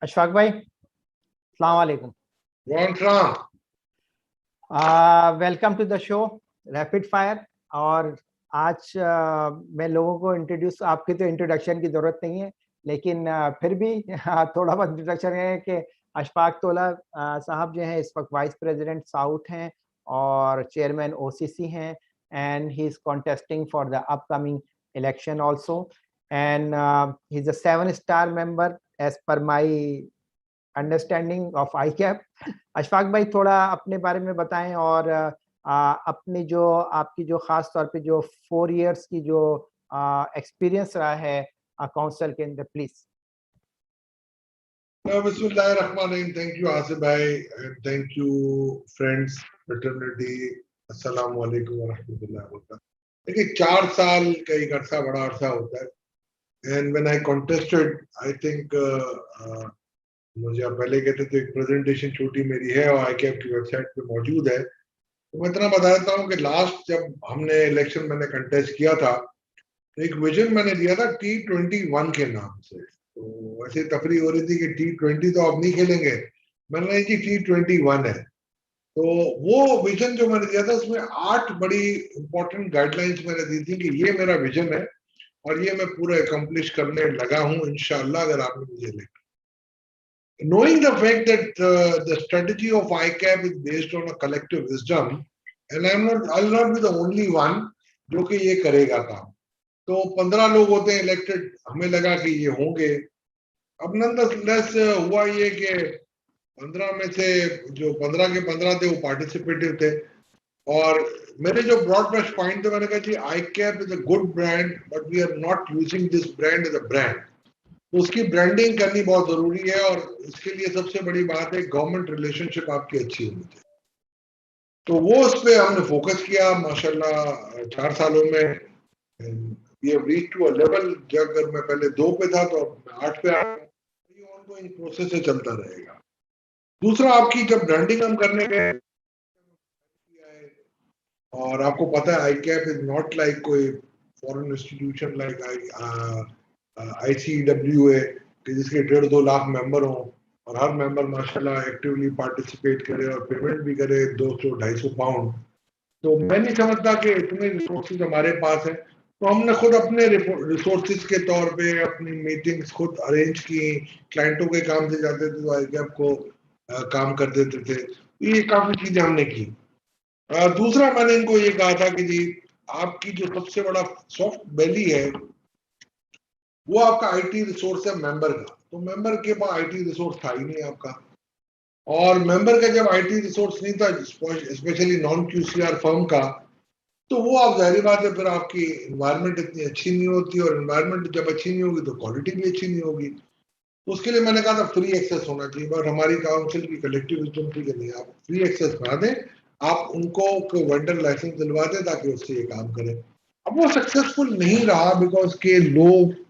अशफाक भाई, अस्सलाम वालेकुम। Welcome to the show rapid fire. और आज मैं लोगों को इंट्रोड्यूस, आपकी तो इंट्रोडक्शन की जरूरत नहीं है, लेकिन फिर भी थोड़ा बहुत इंट्रोडक्शन है कि अशफाक तोला साहब जो हैं इस वक्त वाइस प्रेसिडेंट साउथ हैं और चेयरमैन ओसीसी हैं, and he is contesting for the upcoming election also, and he is a 7-star member as per my understanding of ICAP। Ashfaq भाई, थोड़ा अपने बारे में बताएं और अपनी जो आपकी जो खास तौर पे जो 4 इयर्स की जो एक्सपीरियंस रहा है काउंसिल के अंदर, प्लीज। बिस्मिल्लाहिर्रहमानिर्रहीम। थैंक यू आसिफ भाई, and thank you friends fraternity. अस्सलाम वालेकुम व रहमतुल्लाहि व बरकातहू। देखिए, 4 साल का एक अरसा बड़ा अरसा होता है। And when I contested, I think मुझे आप पहले कहते थे, एक प्रेजेंटेशन छोटी मेरी है और ICAP की वेबसाइट पे मौजूद है। तो मैं इतना बता देता हूँ कि लास्ट जब हमने इलेक्शन मैंने कंटेस्ट किया था, तो एक विजन मैंने दिया था T21 के नाम से। तो ऐसे तफरी हो रही थी कि T20 तो अब नहीं खेलेंगे, मैंने कहा जी T21 है। तो वो विजन जो मैंने दिया था, उसमें 8 बड़ी इंपॉर्टेंट गाइडलाइंस मैंने दी थी कि ये मेरा विजन है और ये मैं पूरा अकम्प्लिश करने लगा हूँ इंशाअल्लाह, अगर आपने मुझे elect. Knowing the fact that the strategy of ICAP is based on a collective wisdom, and I'll not be the only one जो कि ये करेगा काम। तो 15 लोग होते हैं इलेक्टेड, हमें लगा कि ये होंगे। अब नंदलेस हुआ ये कि 15 में से जो 15 के 15 थे वो पार्टिसिपेटिव थे। और मेरे जो ब्रॉड ब्रश पॉइंट थे, मैंने कहा जी ICAP is a good brand, but we are not using this brand as a brand. तो उसकी ब्रांडिंग करनी बहुत जरूरी है, और इसके लिए सबसे बड़ी बात है गवर्नमेंट रिलेशनशिप आपकी अच्छी होनी चाहिए। तो वो उस पर हमने फोकस किया। माशाल्लाह 4 सालों में we have reached to a level, जब अगर मैं पहले 2 पे था तो अब 8 पे आ गया। ये ऑनगोइंग प्रोसेस से चलता रहेगा। दूसरा, आपकी जब ब्रांडिंग हम करने गए, और आपको पता है ICAP इज नॉट लाइक कोई फॉरेन इंस्टीट्यूशन लाइक ICWA कि जिसके 1.5-2 लाख मेंबर हों और हर मेंबर माशाल्लाह एक्टिवली पार्टिसिपेट करे और पेमेंट भी करे 200-250 पाउंड। तो मैं नहीं समझता कि इतने रिसोर्सेज हमारे पास है। तो हमने खुद अपने रिसोर्सेज के तौर पे अपनी मीटिंग्स खुद अरेंज की, क्लाइंटों के काम से जाते थे तो ICAP को काम कर देते थे। ये काफी चीजें हमने की। दूसरा, मैंने इनको ये कहा था कि जी आपकी जो सबसे बड़ा सॉफ्ट बेली है वो आपका IT रिसोर्स है मेंबर का। तो मेंबर के पास IT रिसोर्स था ही नहीं आपका, और मेंबर का जब IT रिसोर्स नहीं था, स्पेशली नॉन QCR फर्म का, तो वो आप जाहिर बात है फिर आपकी एनवायरनमेंट इतनी अच्छी नहीं होती, और एनवायरनमेंट जब अच्छी नहीं होगी तो क्वालिटी भी अच्छी नहीं होगी। तो उसके लिए मैंने कहा था फ्री एक्सेस होना चाहिए, बट हमारी काउंसिल की कलेक्टिव विजडम थी कि नहीं, आप फ्री एक्सेस ना दें, आप उनको कोई वेंडर लाइसेंस दिलवा दें ताकि उससे ये काम करें। अब वो सक्सेसफुल नहीं रहा बिकॉज के लोग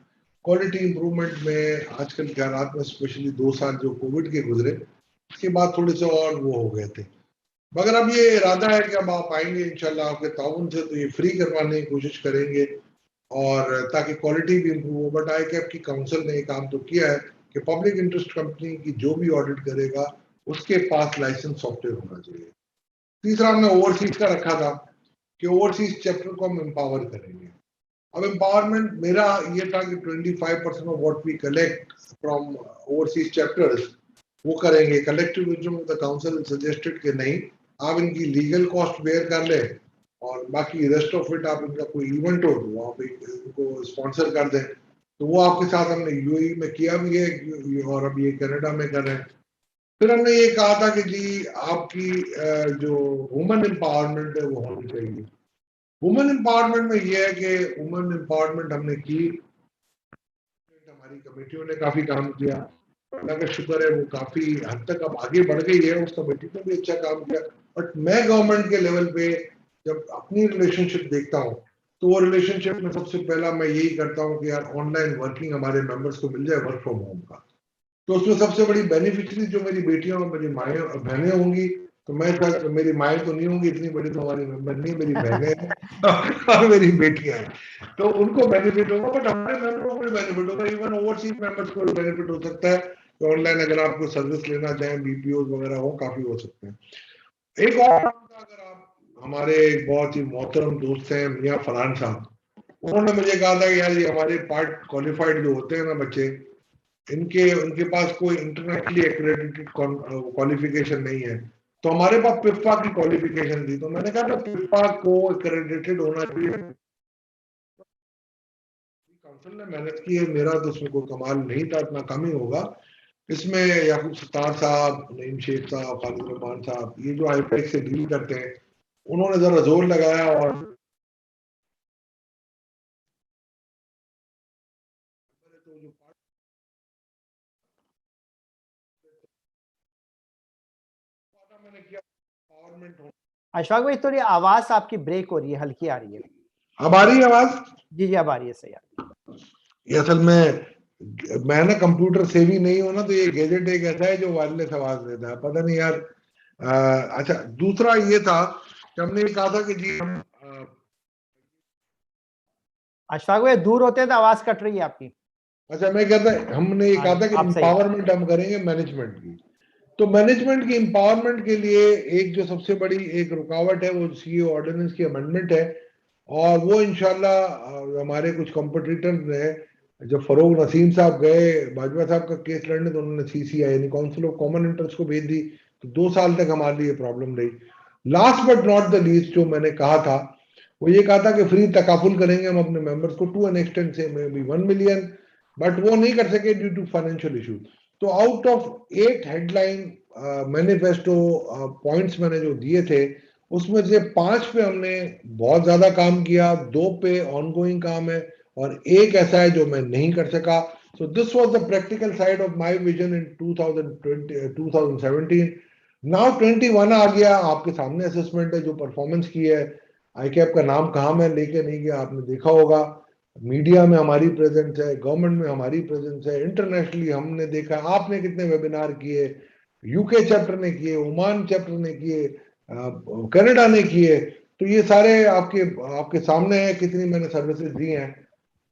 क्वालिटी इंप्रूवमेंट में आजकल के हालात में, स्पेशली 2 साल जो कोविड के गुजरे, उसके बाद थोड़े से और वो हो गए थे। मगर अब ये इरादा है कि अब आप आएंगे इंशाल्लाह आपके ताउन से, तो ये फ्री करवाने की कोशिश करेंगे और ताकि क्वालिटी भी इंप्रूव हो। बट ICAP की काउंसिल ने ये काम तो किया है कि पब्लिक इंटरेस्ट कंपनी की जो भी ऑडिट करेगा उसके पास लाइसेंस सॉफ्टवेयर होना चाहिए। तीसरा, हमने ओवरसीज का रखा था कि ओवरसीज चैप्टर को हम एम्पावर करेंगे। अब एम्पावरमेंट मेरा ये था कि 25% of what we collect from overseas chapters वो करेंगे। Collective wisdom of the council suggested कि नहीं, आप इनकी लीगल कॉस्ट बेयर कर ले और बाकी रेस्ट ऑफ इट आप इनका कोई इवेंट हो तो आप इनको स्पॉन्सर कर दें। तो वो आपके साथ हमने UAE में किया भी है और अब ये कनाडा में कर रहे हैं। फिर हमने ये कहा था कि जी आपकी जो वुमेन एम्पावरमेंट है वो होनी चाहिए। वुमेन एम्पावरमेंट में ये है कि वुमेन एम्पावरमेंट हमने की, हमारी कमेटियों ने काफी काम किया, अल्लाह का शुक्र है वो काफी हद तक अब आगे बढ़ गई है, उस कमेटी ने भी अच्छा काम किया। बट मैं गवर्नमेंट के लेवल पे जब अपनी रिलेशनशिप देखता हूँ तो वो रिलेशनशिप में सबसे पहला मैं यही करता हूँ कि यार ऑनलाइन वर्किंग हमारे मेंबर्स को मिल जाए, वर्क फ्रॉम होम का। तो उसमें सबसे बड़ी बेनिफिशरी जो मेरी बेटियां और मेरी माएँ और बहनें होंगी, तो मैं सर मेरी माएँ तो नहीं होंगी इतनी बड़ी, तो हमारी मेंबर नहीं, मेरी बहनें हैं और मेरी बेटियां हैं, तो उनको बेनिफिट होगा। बट हमारे मेंबरों को भी बेनिफिट होगा, इवन ओवरसीज मेंबर्स को भी बेनिफिट हो सकता है तो ऑनलाइन अगर आपको सर्विस लेना चाहें, बीपीओ वगैरह हो, काफी हो सकते हैं। एक और अगर आप, हमारे एक बहुत ही मोहतरम दोस्त हैं मियां फरहान साहब, उन्होंने मुझे कहा था कि यार ये हमारे पार्ट क्वालिफाइड जो होते हैं ना बच्चे, उनके पास कोई इंटरनेशनली एक्रेडिटेड क्वालिफिकेशन नहीं है, तो हमारे पास पिप्पा की क्वालिफिकेशन थी। तो मैंने कहा था पिप्पा को एक्रेडिटेड होना चाहिए, काउंसिल ने मेहनत की है, मेरा तो उसमें कोई कमाल नहीं था, इतना कम ही होगा। इसमें याकूब सत्तार साहब, नईम शेख साहब, खालिद रहमान साहब, ये जो आईपैक से डील करते हैं, उन्होंने जरा जोर लगाया और मैंने किया empowerment। अशफाक भाई थोड़ी आवाज आपकी ब्रेक हो रही है, हल्की आ रही है। अब आ रही है आवाज? जी अब आ रही है, सही आ रही है। ये असल में मैं ना कंप्यूटर सेवी नहीं हूं ना, तो ये गैजेट एक ऐसा है जो वायरलेस आवाज देता है, पता नहीं यार। अच्छा, दूसरा ये था कि हमने कहा था कि जी हम अशफाक भाई दूर होते हैं तो आवाज कट रही है आपकी। अच्छा, मैं कहता हमने ये हाँ कहा जी, था कि आप सही। एम्पावरमेंट हम करेंगे मैनेजमेंट की। तो मैनेजमेंट की एम्पावरमेंट के लिए एक जो सबसे बड़ी एक रुकावट है वो सीईओ ऑर्डिनेंस की अमेंडमेंट है, और वो इंशाल्लाह हमारे कुछ कॉम्पिटिटर ने, जब फरोग नसीम साहब गए बाजवा साहब का केस लड़ने, तो उन्होंने सीसीआई यानी काउंसिल ऑफ कॉमन इंटरेस्ट को भेज दी, तो 2 साल तक हमारे लिए प्रॉब्लम रही। Last but not the least जो मैंने कहा था वो ये कहा था कि फ्री तकाफुल करेंगे हम अपने मेंबर्स को टू एन एक्सटेंट से मे बी 1 मिलियन, बट वो नहीं कर सके ड्यू टू फाइनेंशियल इशू। तो out of 8 headline manifesto points मैंने जो दिए थे, उसमें से 5 पे हमने बहुत ज्यादा काम किया, 2 पे ऑनगोइंग काम है, और एक ऐसा है जो मैं नहीं कर सका। So this was the practical side of my vision in 2020 2017। Now 21 आ गया, आपके सामने असेसमेंट है जो परफॉर्मेंस की है। आईकैप का नाम कहाँ मैं लेके नहीं गया, आपने देखा होगा, मीडिया में हमारी प्रेजेंस है, गवर्नमेंट में हमारी प्रेजेंस है, इंटरनेशनली हमने देखा, आपने कितने वेबिनार किए, यूके चैप्टर ने किए, ओमान चैप्टर ने किए, कनाडा ने किए, तो ये सारे आपके आपके सामने है कितनी मैंने सर्विसेज दी हैं।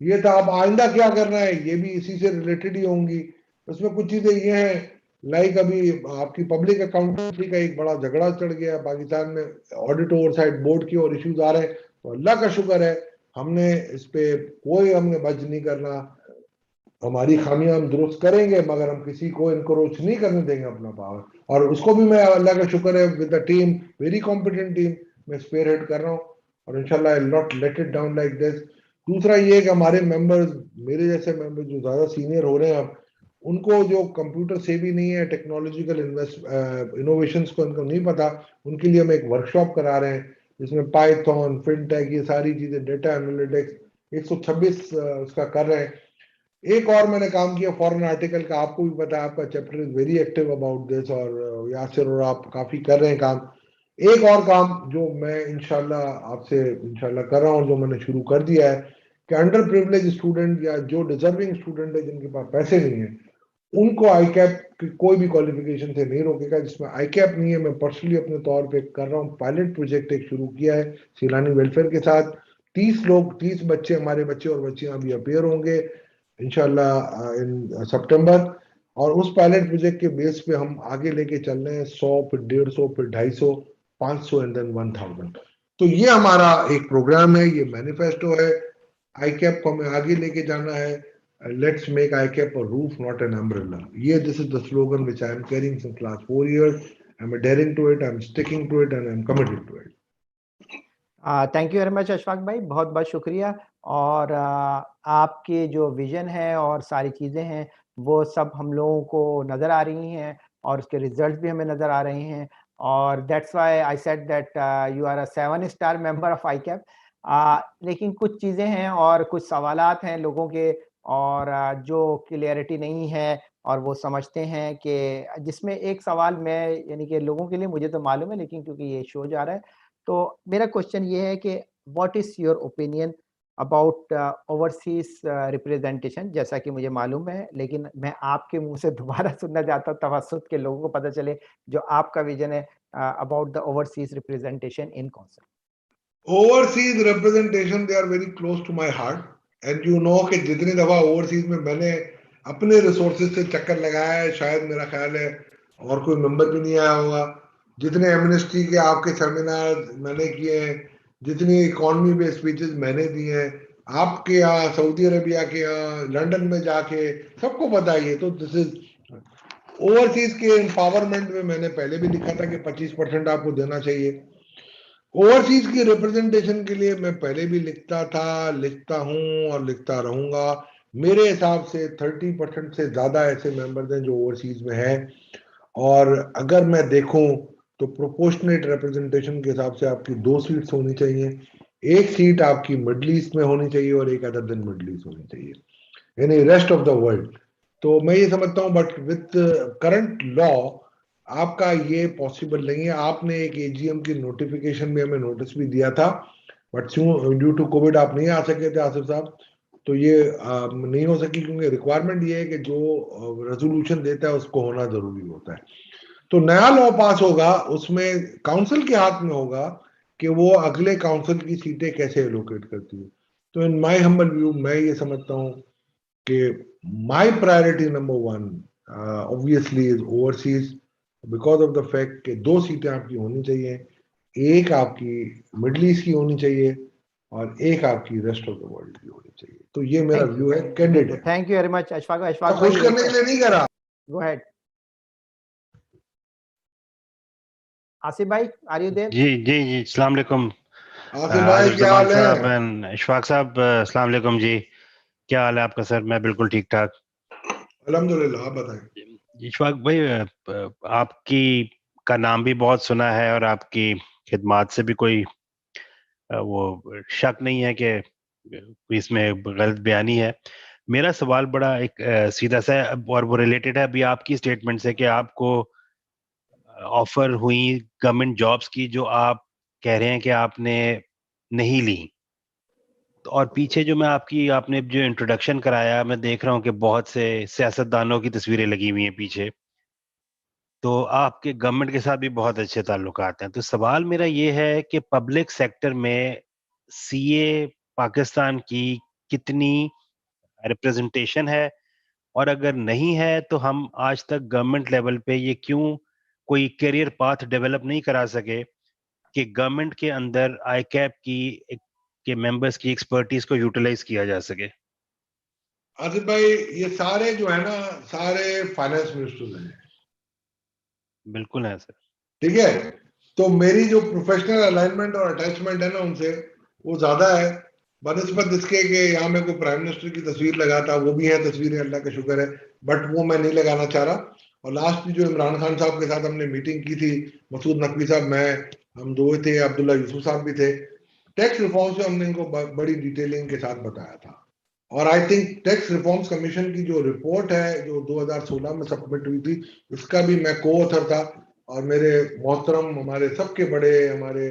ये था, अब आइंदा क्या करना है ये भी इसी से रिलेटेड ही होंगी। उसमें कुछ चीजें ये हैं, लाइक अभी आपकी पब्लिक अकाउंटेंसी का एक बड़ा झगड़ा चढ़ गया पाकिस्तान में, ऑडिट ओवरसाइट बोर्ड की और इश्यूज आ रहे हैं, तो अल्लाह का शुक्र है हमने इस पे कोई हमने बच नहीं करना, हमारी खामियां हम दुरुस्त करेंगे, मगर हम किसी को इनक्रोच नहीं करने देंगे अपना पावर। और उसको भी मैं, अल्लाह का शुक्र है, with the team, very competent team, मैं स्पेयर हेड कर रहा हूँ, और इंशाल्लाह I will not let it down like this. दूसरा ये कि हमारे मेंबर्स, मेरे जैसे मेंबर जो ज्यादा सीनियर हो रहे हैं अब, उनको जो कंप्यूटर से भी नहीं है, टेक्नोलॉजिकल इनोवेशंस को उनको नहीं पता, उनके लिए हम एक वर्कशॉप करा रहे हैं जिसमें पाइथन, फिनटेक, ये सारी चीजें, डेटा एनालिटिक्स, 126 उसका कर रहे हैं। एक और मैंने काम किया फॉरेन आर्टिकल का, आपको भी पता है, आपका chapter is very active about this, और यासिर और आप काफी कर रहे हैं काम। एक और काम जो मैं इंशाल्लाह आपसे इंशाल्लाह कर रहा हूँ, जो मैंने शुरू कर दिया है, कि अंडर प्रिविलेज स्टूडेंट या जो डिजर्विंग स्टूडेंट है जिनके पास पैसे नहीं है, उनको आईकैप की कोई भी क्वालिफिकेशन से नहीं रोकेगा। जिसमें आईकैप नहीं है, मैं पर्सनली अपने तौर पे कर रहा हूँ, पायलट प्रोजेक्ट एक शुरू किया है सीलानी वेलफेयर के साथ। 30 लोग, 30 बच्चे, हमारे बच्चे और बच्चियां अभी अपेयर होंगे इंशाल्लाह इन सितंबर, और उस पायलट प्रोजेक्ट के बेस पे हम आगे लेके चल रहे हैं 100, फिर 150, फिर 250, 500 एंड देन 1000। तो ये हमारा एक प्रोग्राम है, ये मैनिफेस्टो है। आईकैप को हमें आगे लेके जाना है। Let's make ICAP a roof not an umbrella. ये this is the slogan which I am carrying since last 4 years. I am adhering to it, I am sticking to it, and I am committed to it. Thank you very much Ashfaq भाई, बहुत बहुत शुक्रिया। और आपके जो vision है और सारी चीज़ें हैं वो सब हम लोगों को नज़र आ रही हैं, और उसके रिजल्ट भी हमें नज़र आ रहे हैं, और that's why I said that you are a seven star member of ICAP. लेकिन कुछ चीज़ें हैं और कुछ सवालात हैं लोगों के, और जो क्लियरिटी नहीं है, और वो समझते हैं कि जिसमें एक सवाल मैं, यानी कि लोगों के लिए मुझे तो मालूम है, लेकिन क्योंकि ये शो जा रहा है, तो मेरा क्वेश्चन ये है कि what is your opinion about overseas representation. जैसा कि मुझे मालूम है, लेकिन मैं आपके मुंह से दोबारा सुनना चाहता हूँ, तवससुत के लोगों को पता चले जो आपका विजन है about the overseas representation in council. Overseas representation, they are very close to my heart, and you know कि जितनी दफा ओवरसीज में मैंने अपने रिसोर्सेज से चक्कर लगाया है, शायद मेरा ख्याल है और कोई मेंबर भी नहीं आया होगा। जितने एमनेस्टी के आपके सेमिनार मैंने किए हैं, जितनी इकोनॉमी बेस्ड स्पीचेस मैंने दिए हैं, आपके यहाँ, सऊदी अरेबिया के यहाँ, लंदन में जाके, सबको पता है ये। तो दिस इज ओवरसीज के एम्पावरमेंट में मैंने पहले भी लिखा था कि 25% आपको देना चाहिए। ओवरसीज की रिप्रेजेंटेशन के लिए मैं पहले भी लिखता था, लिखता हूं और लिखता रहूंगा। मेरे हिसाब से 30% से ज्यादा ऐसे मेंबर्स हैं जो ओवरसीज में हैं, और अगर मैं देखूं तो प्रोपोर्शनेट रिप्रेजेंटेशन के हिसाब से आपकी 2 सीट्स होनी चाहिए। एक सीट आपकी मिडल ईस्ट में होनी चाहिए और एक अदर देन मिडल ईस्ट होनी चाहिए, यानी रेस्ट ऑफ द वर्ल्ड। तो मैं ये समझता हूं, बट विथ करंट लॉ आपका ये पॉसिबल नहीं है। आपने एक एजीएम की नोटिफिकेशन में हमें नोटिस भी दिया था, बट ड्यू टू कोविड आप नहीं आ सके थे आसिफ साहब, तो ये नहीं हो सकी, क्योंकि रिक्वायरमेंट ये है कि जो रेजोल्यूशन देता है उसको होना जरूरी होता है। तो नया लॉ पास होगा, उसमें काउंसिल के हाथ में होगा कि वो अगले काउंसिल की सीटें कैसे एलोकेट करती है। तो इन माय हम्बल व्यू मैं ये समझता हूँ कि my priority number 1 obviously is overseas, because of the fact कि 2 सीटें आपकी होनी चाहिए, एक आपकी मिडल ईस्ट की होनी चाहिए और एक आपकी रेस्ट ऑफ द वर्ल्ड की होनी चाहिए। तो ये मेरा व्यू है, कैंडिड है। Thank you very much Ashfaq खुश भाई। करने के लिए नहीं करा। गो अहेड आसिफ भाई, आर यू देयर? जी जी जी, अस्सलाम वालेकुम आसिफ भाई आरिफ क्या जमान हाल साहब है? एंड इशफाक साहब, अस्सलाम वालेकुम जी। क्या हाल है आपका सर? मैं बिल्कुल ठीक ठाक। अल्हम्दुलिल्लाह, आप बताएं। इशफाक भाई, आपकी का नाम भी बहुत सुना है और आपकी खिदमात से भी कोई वो शक नहीं है कि इसमें गलत बयानी है। मेरा सवाल बड़ा एक सीधा सा है और वो रिलेटेड है अभी आपकी स्टेटमेंट से कि आपको ऑफर हुई गवर्नमेंट जॉब्स की जो आप कह रहे हैं कि आपने नहीं ली। तो और पीछे जो मैं आपने जो इंट्रोडक्शन कराया, मैं देख रहा हूँ कि बहुत से सियासतदानों की तस्वीरें लगी हुई हैं पीछे, तो आपके गवर्नमेंट के साथ भी बहुत अच्छे ताल्लुकात हैं। तो सवाल मेरा ये है कि पब्लिक सेक्टर में सीए पाकिस्तान की कितनी रिप्रेजेंटेशन है, और अगर नहीं है तो हम आज तक गवर्नमेंट लेवल पे ये क्यों कोई करियर पाथ डेवलप नहीं करा सके कि गवर्नमेंट के अंदर आईकैप के मेंबर्स की एक्सपर्टीज को यूटिलाइज किया जा सके। आसिफ भाई, ये सारे जो है ना, सारे फाइनेंस मिनिस्टर्स हैं। बिल्कुल है सर। ठीक है, तो मेरी जो प्रोफेशनल अलाइनमेंट और अटैचमेंट है ना उनसे, वो ज्यादा है बनस्बत इसके कि यहाँ में कोई प्राइम मिनिस्टर की तस्वीर लगाता, वो भी है तस्वीरें, अल्लाह का शुक्र है, बट वो मैं नहीं लगाना चाह रहा। और लास्ट में जो इमरान खान साहब के साथ हमने मीटिंग की थी, मसूद नकवी साहब, मैं, हम दो थे, अब्दुल्ला यूसुफ साहब भी थे, टैक्स रिफॉर्म से हमने इनको बड़ी डिटेलिंग के साथ बताया था। और I think tax reforms commission की जो रिपोर्ट है जो 2016 में सबमिट हुई थी, इसका भी मैं को ऑथर था, और मेरे मोहतरम, हमारे सबके बड़े, हमारे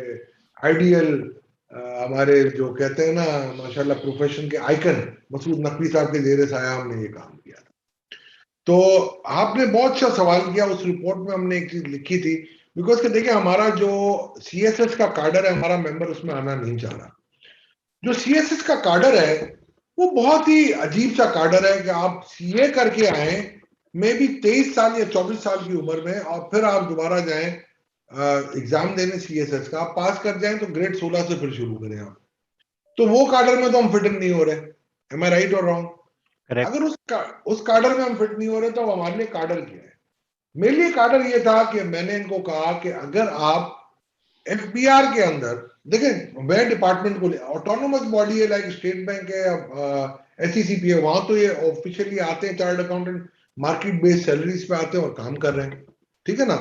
आइडियल, हमारे जो कहते हैं ना माशाल्लाह प्रोफेशन के आइकन, मसूद नकवी साहब के जेर साया हमने ये काम किया था। तो आपने बहुत अच्छा सवाल किया। उस रिपोर्ट में हमने एक चीज लिखी थी, बिकॉज के देखिए हमारा जो सीएसएस का कार्डर है, हमारा मेंबर उसमें आना नहीं चाह रहा। जो सीएसएस का कार्डर है वो बहुत ही अजीब सा कार्डर है कि आप सीए करके आए, मे बी 23 साल या 24 साल की उम्र में, और फिर आप दोबारा जाएं एग्जाम देने सीएसएस का, आप पास कर जाएं तो ग्रेड 16 से फिर शुरू करें आप। तो वो कार्डर में तो हम फिट नहीं हो रहे। एम आई राइट और रॉन्ग? अगर उस कार्डर में हम फिट नहीं हो रहे तो हमारे लिए कार्डर क्या है? मेरे लिए कार्डर ये था कि मैंने इनको कहा कि अगर आप एफबीआर के अंदर देखें, वह डिपार्टमेंट को ऑटोनोमस बॉडी है, लाइक स्टेट बैंक है या एसईसीपी है, वहां तो ये ऑफिशियली आते हैं chartered accountant, market based salaries पे आते हैं और काम कर रहे हैं, ठीक है ना,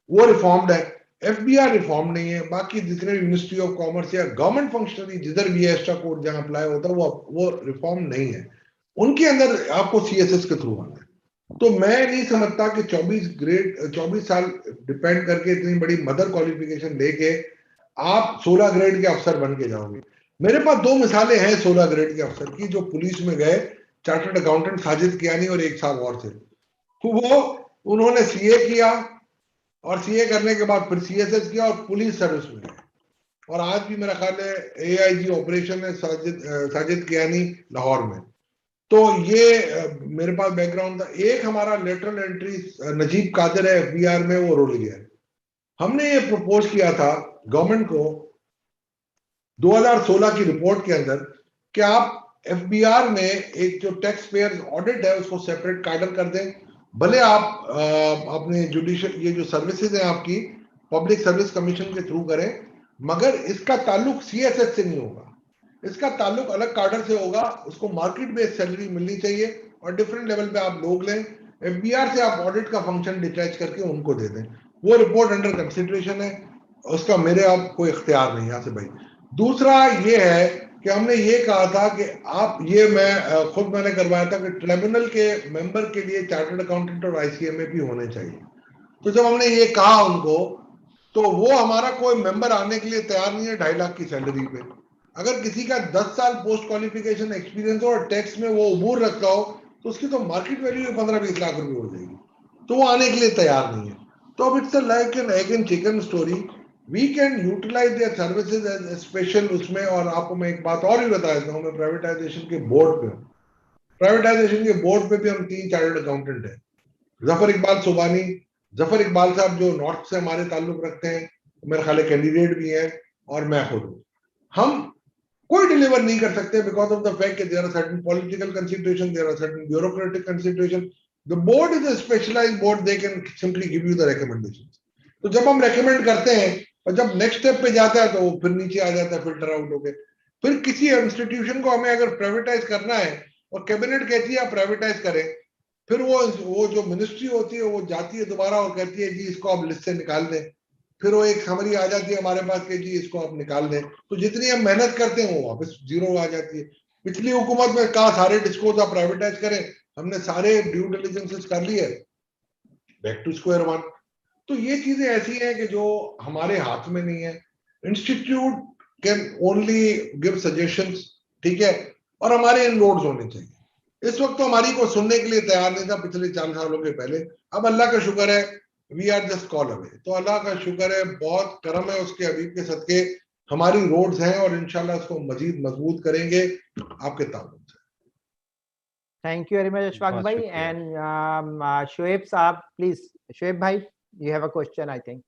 वो रिफॉर्म्ड है। एफबीआर रिफॉर्म नहीं है। बाकी जितने भी मिनिस्ट्री ऑफ कॉमर्स या गवर्नमेंट फंक्शनरी जिधर भी एक्स्ट्रा कोड जहां अप्लाई होता है वो रिफॉर्म नहीं है। उनके अंदर आपको सीएसएस के थ्रू आना है। तो मैं नहीं समझता कि 24 साल डिपेंड करके इतनी बड़ी मदर क्वालिफिकेशन लेके आप 16 ग्रेड के अफसर बन के जाओगे। मेरे पास 2 मिसालें हैं 16 ग्रेड के अफसर की, जो पुलिस में गए, चार्टर्ड अकाउंटेंट साजिद कियानी और एक साहब और थे। तो वो उन्होंने सीए किया और सीए करने के बाद फिर सीएसएस किया और पुलिस सर्विस में गए। और आज भी मेरा ख्याल है एआईजी ऑपरेशन है साजिद कियानी लाहौर में। तो ये मेरे पास बैकग्राउंड था। एक हमारा लेटरल एंट्री नजीब कादिर है एफबीआर में, वो रुल गया। हमने ये प्रपोज किया था गवर्नमेंट को 2016 की रिपोर्ट के अंदर कि आप एफबीआर में एक जो टैक्स पेयर ऑडिट है उसको सेपरेट काडर कर दें। भले आप अपने जुडिशियल ये जो सर्विसेज है आपकी पब्लिक सर्विस कमीशन के थ्रू करें, मगर इसका ताल्लुक सीएसएस से नहीं होगा, इसका ताल्लुक अलग काडर से होगा। उसको मार्केट बेस्ड सैलरी मिलनी चाहिए और डिफरेंट लेवल पे आप लोग लें। एफबीआर से आप ऑडिट का फंक्शन डिटैच करके उनको दे दें। वो रिपोर्ट अंडर कंसिडरेशन है, उसका मेरे आप कोई इख्तियार नहीं यहाँ से भाई। दूसरा ये है कि हमने ये कहा था कि आप ये मैं खुद मैंने करवाया था कि ट्रिब्यूनल के मेंबर के लिए चार्टर्ड अकाउंटेंट और आईसीएमए भी होने चाहिए। तो जब हमने ये कहा उनको, तो वो हमारा कोई मेंबर आने के लिए तैयार नहीं है 2.5 लाख की सैलरी पे। अगर किसी का 10 साल पोस्ट क्वालिफिकेशन एक्सपीरियंस हो और टैक्स में वो अबूर रखता हो तो उसकी तो मार्केट वैल्यू 15-20 लाख रुपए हो जाएगी, तो वो आने के लिए तैयार नहीं है। तो अब it's like an egg and chicken story. We can utilise their services as special उसमें। और आपको मैं एक बात और भी बता देता हूँ, मैं प्राइवेटाइजेशन के बोर्ड पे हूँ। प्राइवेटाइजेशन के बोर्ड पे भी हम 3 चार्टर्ड अकाउंटेंट हैं। जफर इकबाल सुबानी, जफर इकबाल साहब जो नॉर्थ से हमारे ताल्लुक रखते हैं, मेरे ख्याल कैंडिडेट भी हैं, और मैं खुद हूँ। हम कोई डिलीवर नहीं कर सकते बिकॉज ऑफ द फैक्ट कि there are certain political consideration, there are certain bureaucratic consideration. The board is a specialised board, they can simply give you the recommendation. तो जब हम रेकमेंड करते हैं और जब नेक्स्ट स्टेप पे जाता है तो वो फिर नीचे आ जाता है फिल्टर आउट होके। फिर किसी इंस्टीट्यूशन को हमें अगर प्राइवेटाइज करना है और कैबिनेट कहती है आप प्राइवेटाइज करें, फिर वो जो मिनिस्ट्री होती है वो जाती है दोबारा और कहती है जी इसको आप लिस्ट से निकाल दें। फिर वो एक समरी आ जाती है हमारे पास कि जी इसको आप निकाल दें। तो जितनी हम मेहनत करते हैं वो वापस जीरो आ जाती है। पिछली हुकूमत में कहा सारे डिस्कोज आप प्राइवेटाइज करें, हमने सारे ड्यू डिलिजेंसेस कर लिए, बैक टू स्क्वायर वन। तो ये चीजें ऐसी हैं कि जो हमारे हाथ में नहीं है। Institute can only give suggestions, ठीक है, और हमारे इनरोड्स होने चाहिए। इस वक्त तो हमारी को सुनने के लिए तैयार नहीं था पिछले 4 सालों के पहले। अब अल्लाह का शुक्र है, we are just call away. तो अल्लाह का शुक्र है, बहुत करम है उसके हबीब के सदके हमारी रोड्स हैं और इंशाल्लाह इसको मजीद मजबूत करेंगे आपके ताल्लुक से। Thank you very much Ashfaq भाई। एंड शोएब साहब प्लीज, शोएब भाई you have a question I think.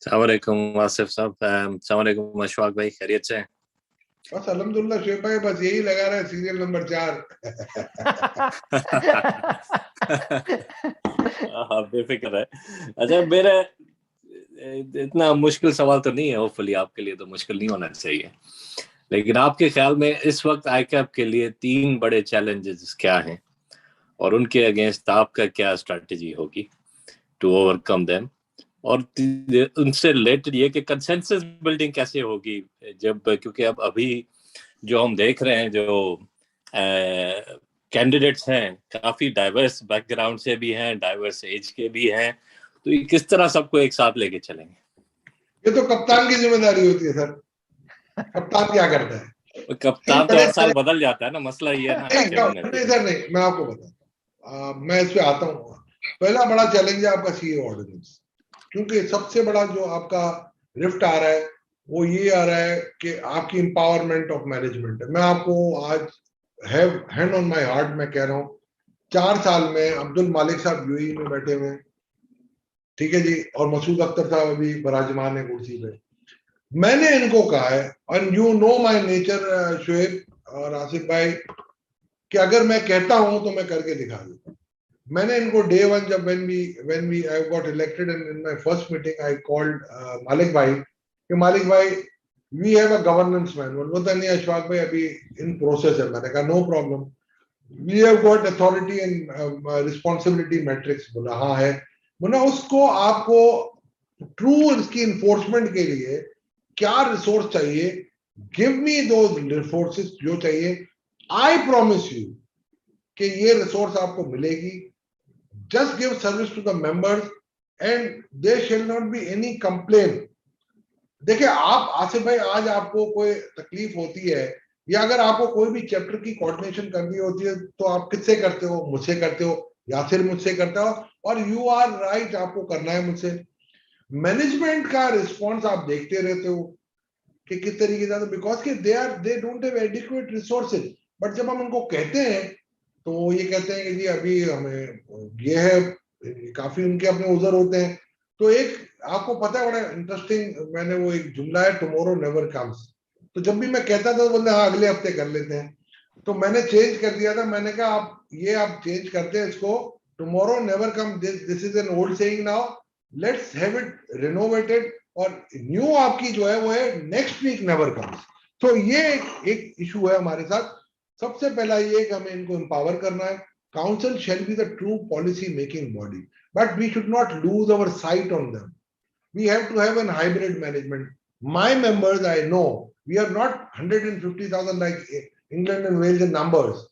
अस्सलाम वालेकुम आसिफ साहब, अस्सलाम वालेकुम अशफाक भाई, खैरियत से हैं? बस अल्हम्दुलिल्लाह शोएब भाई, बस यही लगा रहा है सीरियल नंबर 4। आप बेफिक्र है। अच्छा, मेरा इतना मुश्किल सवाल तो नहीं है, होपफुली आपके लिए तो मुश्किल नहीं होना चाहिए, लेकिन आपके ख्याल में इस वक्त आईकैप के लिए 3 बड़े चैलेंजेस क्या हैं और उनके अगेंस्ट आपका क्या स्ट्रेटजी होगी टू ओवरकम देम? और उनसे रिलेटेड ये कि कंसेंसस बिल्डिंग कैसे होगी, जब क्योंकि अब अभी जो हम देख रहे हैं जो कैंडिडेट्स हैं काफी डाइवर्स बैकग्राउंड से भी हैं, डाइवर्स एज के भी हैं, तो ये किस तरह सबको एक साथ लेके चलेंगे? ये तो कप्तान की जिम्मेदारी होती है सर। कप्तान क्या करता है? कप्तान तो हर साल बदल जाता है ना, मसला ये है ना। नहीं सर, नहीं, मैं आपको बताता हूँ, मैं इस पे आता हूँ। पहला बड़ा चैलेंज है आपका सीए ऑर्डिनेंस, क्योंकि सबसे बड़ा जो आपका रिफ्ट आ रहा है वो ये आ रहा है कि आपकी एम्पावरमेंट ऑफ मैनेजमेंट है। मैं आपको आज हैंड ऑन माय हार्ट मैं कह रहा हूँ, 4 साल में अब्दुल मालिक साहब यूएई में बैठे हुए हैं, ठीक है जी, और मसूद अख्तर साहब अभी बराजमान है कुर्सी पे। मैंने इनको कहा है, और you know my nature Shoaib और आसिफ भाई, कि अगर मैं कहता हूं तो मैं करके दिखा देता हूं। मैंने इनको डे 1 जब when we I got elected and in my first meeting I called मालिक भाई कि मालिक भाई we have a governance manual। बोलता नहीं अशफाक भाई अभी इन प्रोसेस है। मैंने कहा no problem, we have got authority and responsibility matrix। बोला हाँ है। बोला उसको आपको ट्रू इसकी इन्फोर्समेंट के लिए क्या रिसोर्स चाहिए, गिव मी दोज रिसोर्सेज जो चाहिए, आई प्रॉमिस यू कि ये रिसोर्स आपको मिलेगी। Just give service to the members and there shall not be any complain. देखिए आप आसिफ भाई, आज आपको कोई तकलीफ होती है या अगर आपको कोई भी चैप्टर की कोऑर्डिनेशन करनी होती है तो आप किससे करते हो? मुझसे करते हो या फिर मुझसे करते हो, और यू आर राइट, आपको करना है मुझसे। मैनेजमेंट का रिस्पॉन्स आप देखते रहते हो कि किस तरीके से, बिकॉज के they don't have adequate resources. But जब हम उनको कहते हैं तो वो ये कहते हैं कि जी अभी हमें ये है, काफी उनके अपने उधर होते हैं। तो एक आपको पता है बड़ा इंटरेस्टिंग, मैंने वो एक जुमला है, टुमारो नेवर कम्स। तो जब भी मैं कहता था तो बोलते हाँ अगले हफ्ते कर लेते हैं। तो मैंने चेंज कर दिया था, मैंने कहा आप चेंज करते हैं इसको, tomorrow never come, this is an old saying now, let's have it renovated, और न्यू आपकी जो है वो है नेक्स्ट वीक नेवर कम्स। तो ये एक इशू है हमारे साथ। सबसे पहला ये कि हमें इनको एम्पावर करना है। Council shall be the true policy making body, but we should not lose our sight on them. We have to have an hybrid management. My members, I know, we are not 150,000 like England and Wales in numbers.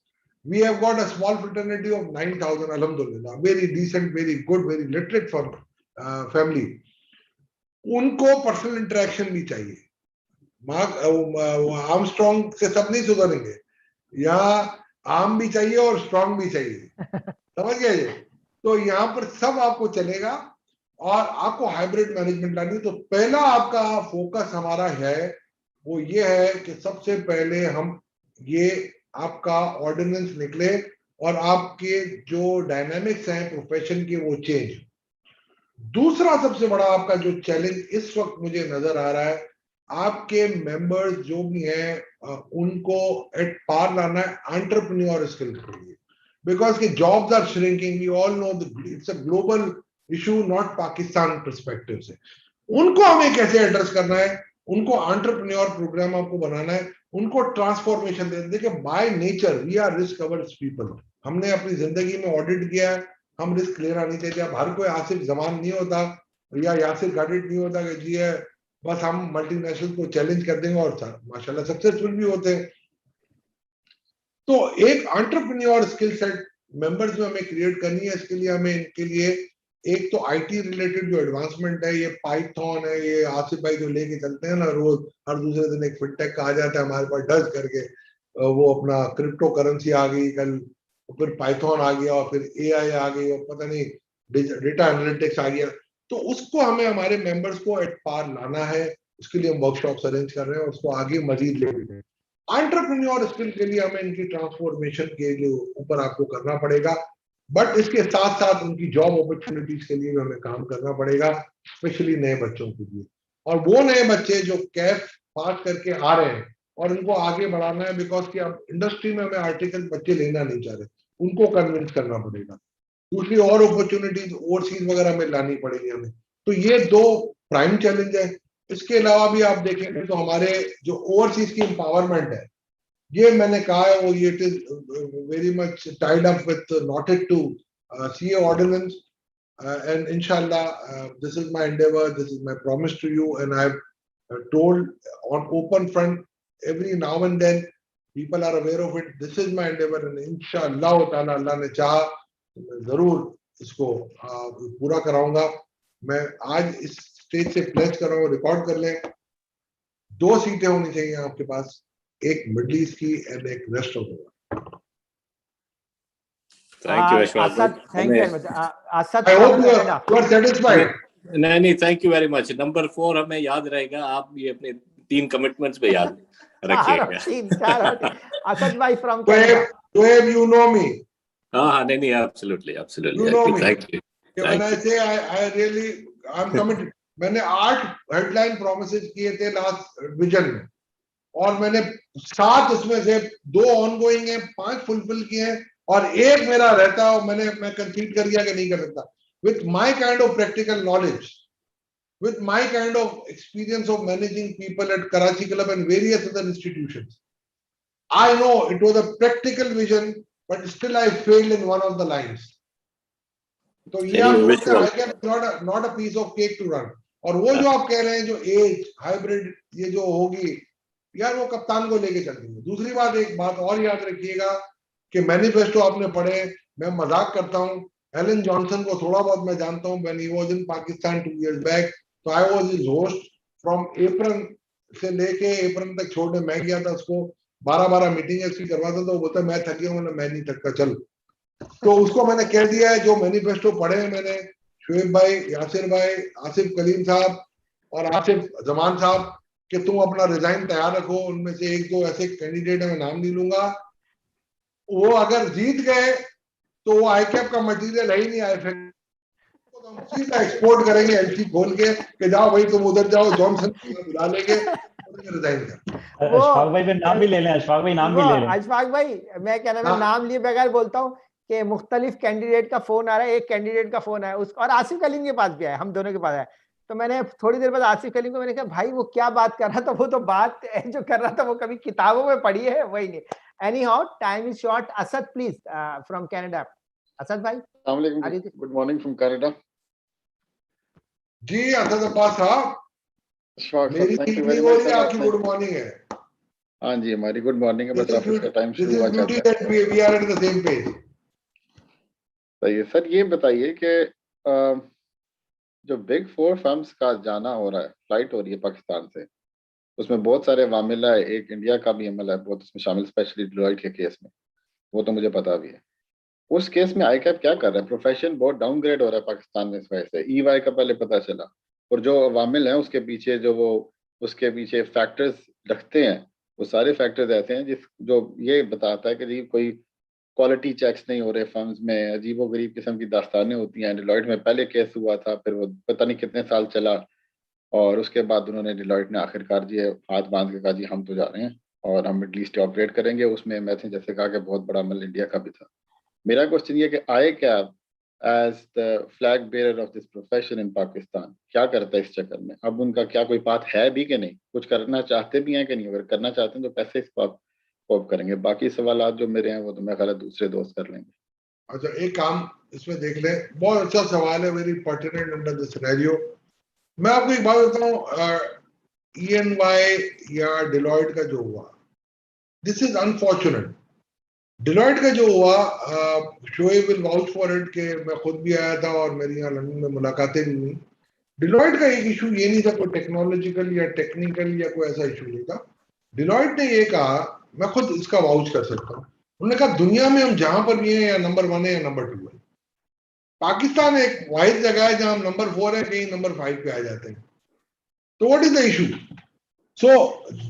We have got a small fraternity of 9,000, alhamdulillah. Very decent, very good, very literate family. उनको personal interaction भी चाहिए। Armstrong से सब नहीं सुधरेंगे, यहाँ arm भी चाहिए और स्ट्रॉन्ग भी चाहिए। समझ गए ये? तो यहाँ पर सब आपको चलेगा और आपको हाइब्रिड मैनेजमेंट लानी। तो पहला आपका फोकस हमारा है वो ये है कि सबसे पहले हम ये आपका ऑर्डिनेंस निकले और आपके जो डायनामिक्स हैं प्रोफेशन के वो चेंज। दूसरा सबसे बड़ा आपका जो चैलेंज इस वक्त मुझे नजर आ रहा है, आपके मेंबर्स जो भी हैं उनको एट पार लाना है एंटरप्रेन्योर स्किल के लिए, बिकॉज के jobs are shrinking, we all know it's a global issue, not Pakistan perspective से। उनको हमें कैसे एड्रेस करना है, उनको एंटरप्रेन्योर प्रोग्राम आपको बनाना है, उनको ट्रांसफॉर्मेशन देना। देखिए by nature we are risk averse people, हमने अपनी जिंदगी में ऑडिट किया है, हम रिस्क लेना नहीं चाहिए। अब हर कोई आसिफ जमान नहीं होता या यासिर गाडिट नहीं होता कि जी है बस हम मल्टीनेशनल को चैलेंज कर देंगे और माशाल्लाह सक्सेसफुल भी होते हैं। तो एक एंटरप्रेन्योर स्किल सेट मेंबर्स में हमें क्रिएट करनी है। इसके लिए हमें इनके लिए एक तो आईटी रिलेटेड जो एडवांसमेंट है, ये पाइथन है, ये आसिफ भाई जो लेके चलते हैं ना रोज, हर दूसरे दिन एक फिनटेक का आ जाता है हमारे पास डज करके, वो अपना क्रिप्टो करेंसी आ गई कल, फिर पाइथन आ गया और फिर एआई आ गई और पता नहीं डेटा एनालिटिक्स आ गया। तो उसको हमें हमारे मेंबर्स को एट पार लाना है, उसके लिए हम वर्कशॉप्स अरेंज कर रहे हैं और उसको आगे मजीद ले रहे हैं। एंटरप्रेन्योर स्किल के लिए हमें इनकी ट्रांसफॉर्मेशन के जो ऊपर आपको करना पड़ेगा, बट इसके साथ साथ उनकी जॉब अपॉर्चुनिटीज के लिए भी हमें काम करना पड़ेगा, स्पेशली नए बच्चों के लिए। और वो नए बच्चे जो कैफ पास करके आ रहे हैं और उनको आगे बढ़ाना है, बिकॉज कि अब इंडस्ट्री में हमें आर्टिकल बच्चे लेना नहीं चाह रहे, उनको कन्विंस करना पड़ेगा। दूसरी और अपॉर्चुनिटीज ओवरसीज वगैरह में लानी पड़ेगी हमें। तो ये दो प्राइम चैलेंज है। इसके अलावा भी आप देखेंगे तो हमारे जो ओवरसीज की एम्पावरमेंट है, ये मैंने कहा है वो, ये it is very much tied up with noted to CA ordinance, and इंशाल्लाह this is my endeavour, this is my promise to you, and I have told on open front every now and then, people are aware of it, this is my endeavour, and इंशाल्लाह ताला अल्लाह ने चाहा तो मैं जरूर इसको पूरा कराऊंगा। मैं आज इस स्टेज से प्लेस कर रहा हूँ, रिकॉर्ड कर लें, 2 सीटें होनी चाहिए आपके पास, एक मिडिल ईस्ट की एंड एक west of the world. Thank you Yashwant, thank you very much. I hope you are satisfied. नहीं thank you very much. Number 4 हमें याद रहेगा, आप ये अपने 3 कमिटमेंट पे याद रखिएगा। असद भाई फ्रॉम कनाडा, तो यू नो मी। हाँ नहीं absolutely you know me. Thank you. When I say I really I am committed. मैंने 8 हेडलाइन प्रॉमिसेस किए थे लास्ट विजन में, और मैंने 7 उसमें से 2 ऑनगोइंग है, 5 फुलफिल किए हैं और 1 मेरा रहता है, मैं कंसीड कर गया कि नहीं कर सकता। With my kind of practical knowledge, with my kind of experience of managing people at Karachi Club and various other institutions, I know it was a practical vision, but still I failed in one of the lines. So I get not a piece of cake to run. और वो जो आप कह रहे हैं जो as hybrid ये जो होगी यार, वो कप्तान को लेके चलेंगे। दूसरी बात, एक बात और याद रखिएगा कि मैनिफेस्टो आपने पढ़े, मैं मजाक करता हूँ, एलन जॉनसन को थोड़ा बहुत मैं जानता हूँ, when he was in Pakistan 2 years back, तो I was his host from April से लेके अप्रैल तक छोड़ने मैं गया था, उसको 12 मीटिंग उसकी करवाता था, वो बोलता मैं थक गया हूँ, मैं नहीं थकता चल। तो उसको मैंने कह दिया है, जो मैनिफेस्टो पढ़े हैं मैंने, शुएब भाई, यासिर भाई, आसिफ कलीम साहब और आसिफ जमान साहब, कि तुम अपना रिजाइन तैयार रखो। उनमें से 1-2 ऐसे कैंडिडेट है, मैं नाम नहीं लूंगा, वो अगर जीत गए तो वो आईकैप का मटेरियल है ही नहीं आईएफएल, तो हम सीधा एक्सपोर्ट करेंगे एलसी खोल के कि जाओ भाई तुम उधर जाओ, जॉनसन को बुला लेंगे और रिजाइन कर। अशफाक भाई फिर नाम भी ले लें, अशफाक भाई नाम भी ले लें। अशफाक भाई मैं क्या नाम है, हाँ। नाम लिए बगैर बोलता हूँ कि मुख्तलिफ कैंडिडेट का फोन आ रहा है, एक कैंडिडेट का फोन है उस, और आसिफ कलीम के पास भी है, हम दोनों के पास है। तो मैंने थोड़ी देर बाद आसिफ कलीम को मैंने कहा भाई वो क्या बात कर रहा था, वो तो बात जो कर रहा था वो कभी किताबों में पढ़ी है वही नहीं। Any how time is short. Asad please from Canada. Asad भाई गुड मॉर्निंग फ्रॉम कनाडा। जी असद अब्बास साहब, मेरी इवनिंग हो रही है, आपकी गुड मॉर्निंग है। हाँ जी हमारी गुड मॉर्निंग है, बस ऑफिस का टाइम शुरू हुआ चाहता है। We are at the same page. सही है सर, ये बताइए कि जो बिग फोर फर्म्स का जाना हो रहा है, फ्लाइट हो रही है पाकिस्तान से, उसमें बहुत सारे वामिल है, एक इंडिया का भी अमल है बहुत उसमें शामिल, स्पेशली डिलॉयट के केस में, वो तो मुझे पता भी है। उस केस में आईकैप क्या कर रहा है? प्रोफेशन बहुत डाउनग्रेड हो रहा है पाकिस्तान में इस वजह से। ईवाई का पहले पता चला, और जो वामिल हैं उसके पीछे जो वो उसके पीछे फैक्टर्स रखते हैं, वो सारे फैक्टर्स ऐसे हैं जिस जो ये बताता है कि जी कोई क्वालिटी चेक्स नहीं हो रहे फर्म्स में, अजीबो गरीब किस्म की दास्तानें होती हैं। डिलॉयट में पहले केस हुआ था, फिर वो पता नहीं कितने साल चला, और उसके बाद उन्होंने डिलॉयट ने आखिरकार जी हाथ बांध के कहा जी हम तो जा रहे हैं और हम मिडल ईस्ट ऑपरेट करेंगे। उसमें मैंने जैसे कहा कि बहुत बड़ा अमल इंडिया का भी था। मेरा क्वेश्चन ये कि ICAP as the flag bearer of this profession in Pakistan क्या करता है इस चक्कर में? अब उनका क्या कोई बात है भी कि नहीं, कुछ करना चाहते भी हैं कि नहीं? अगर करना चाहते हैं तो कैसे इसको आप कोप करेंगे? बाकी सवाल जो मेरे हैं वो तो मैं ख्याल दूसरे दोस्त कर लेंगे। अच्छा एक काम इसमें देख ले, बहुत अच्छा सवाल है, very pertinent under this scenario. मैं आपको एक बात बताऊं, ईएनवाई या डिलॉयट का जो हुआ, दिस इज अनफॉर्चुनेट। डिलॉयट का जो हुआ, Shoaib will vouch for it के मैं खुद भी आया था और मेरी यहाँ लंदन में मुलाकातें भी हुई। डिलॉयट का एक इशू ये नहीं था कोई टेक्नोलॉजिकल या टेक्निकल या कोई ऐसा इशू नहीं था। डिलॉयट ने ये कहा, मैं खुद इसका वाउच कर सकता हूँ, उन्होंने कहा दुनिया में हम जहां पर भी हैं या नंबर 1 है या नंबर 2 है, पाकिस्तान एक वाहिद जगह है जहां हम नंबर 4 है, कहीं नंबर 5 पे आ जाते हैं। तो what is the issue? So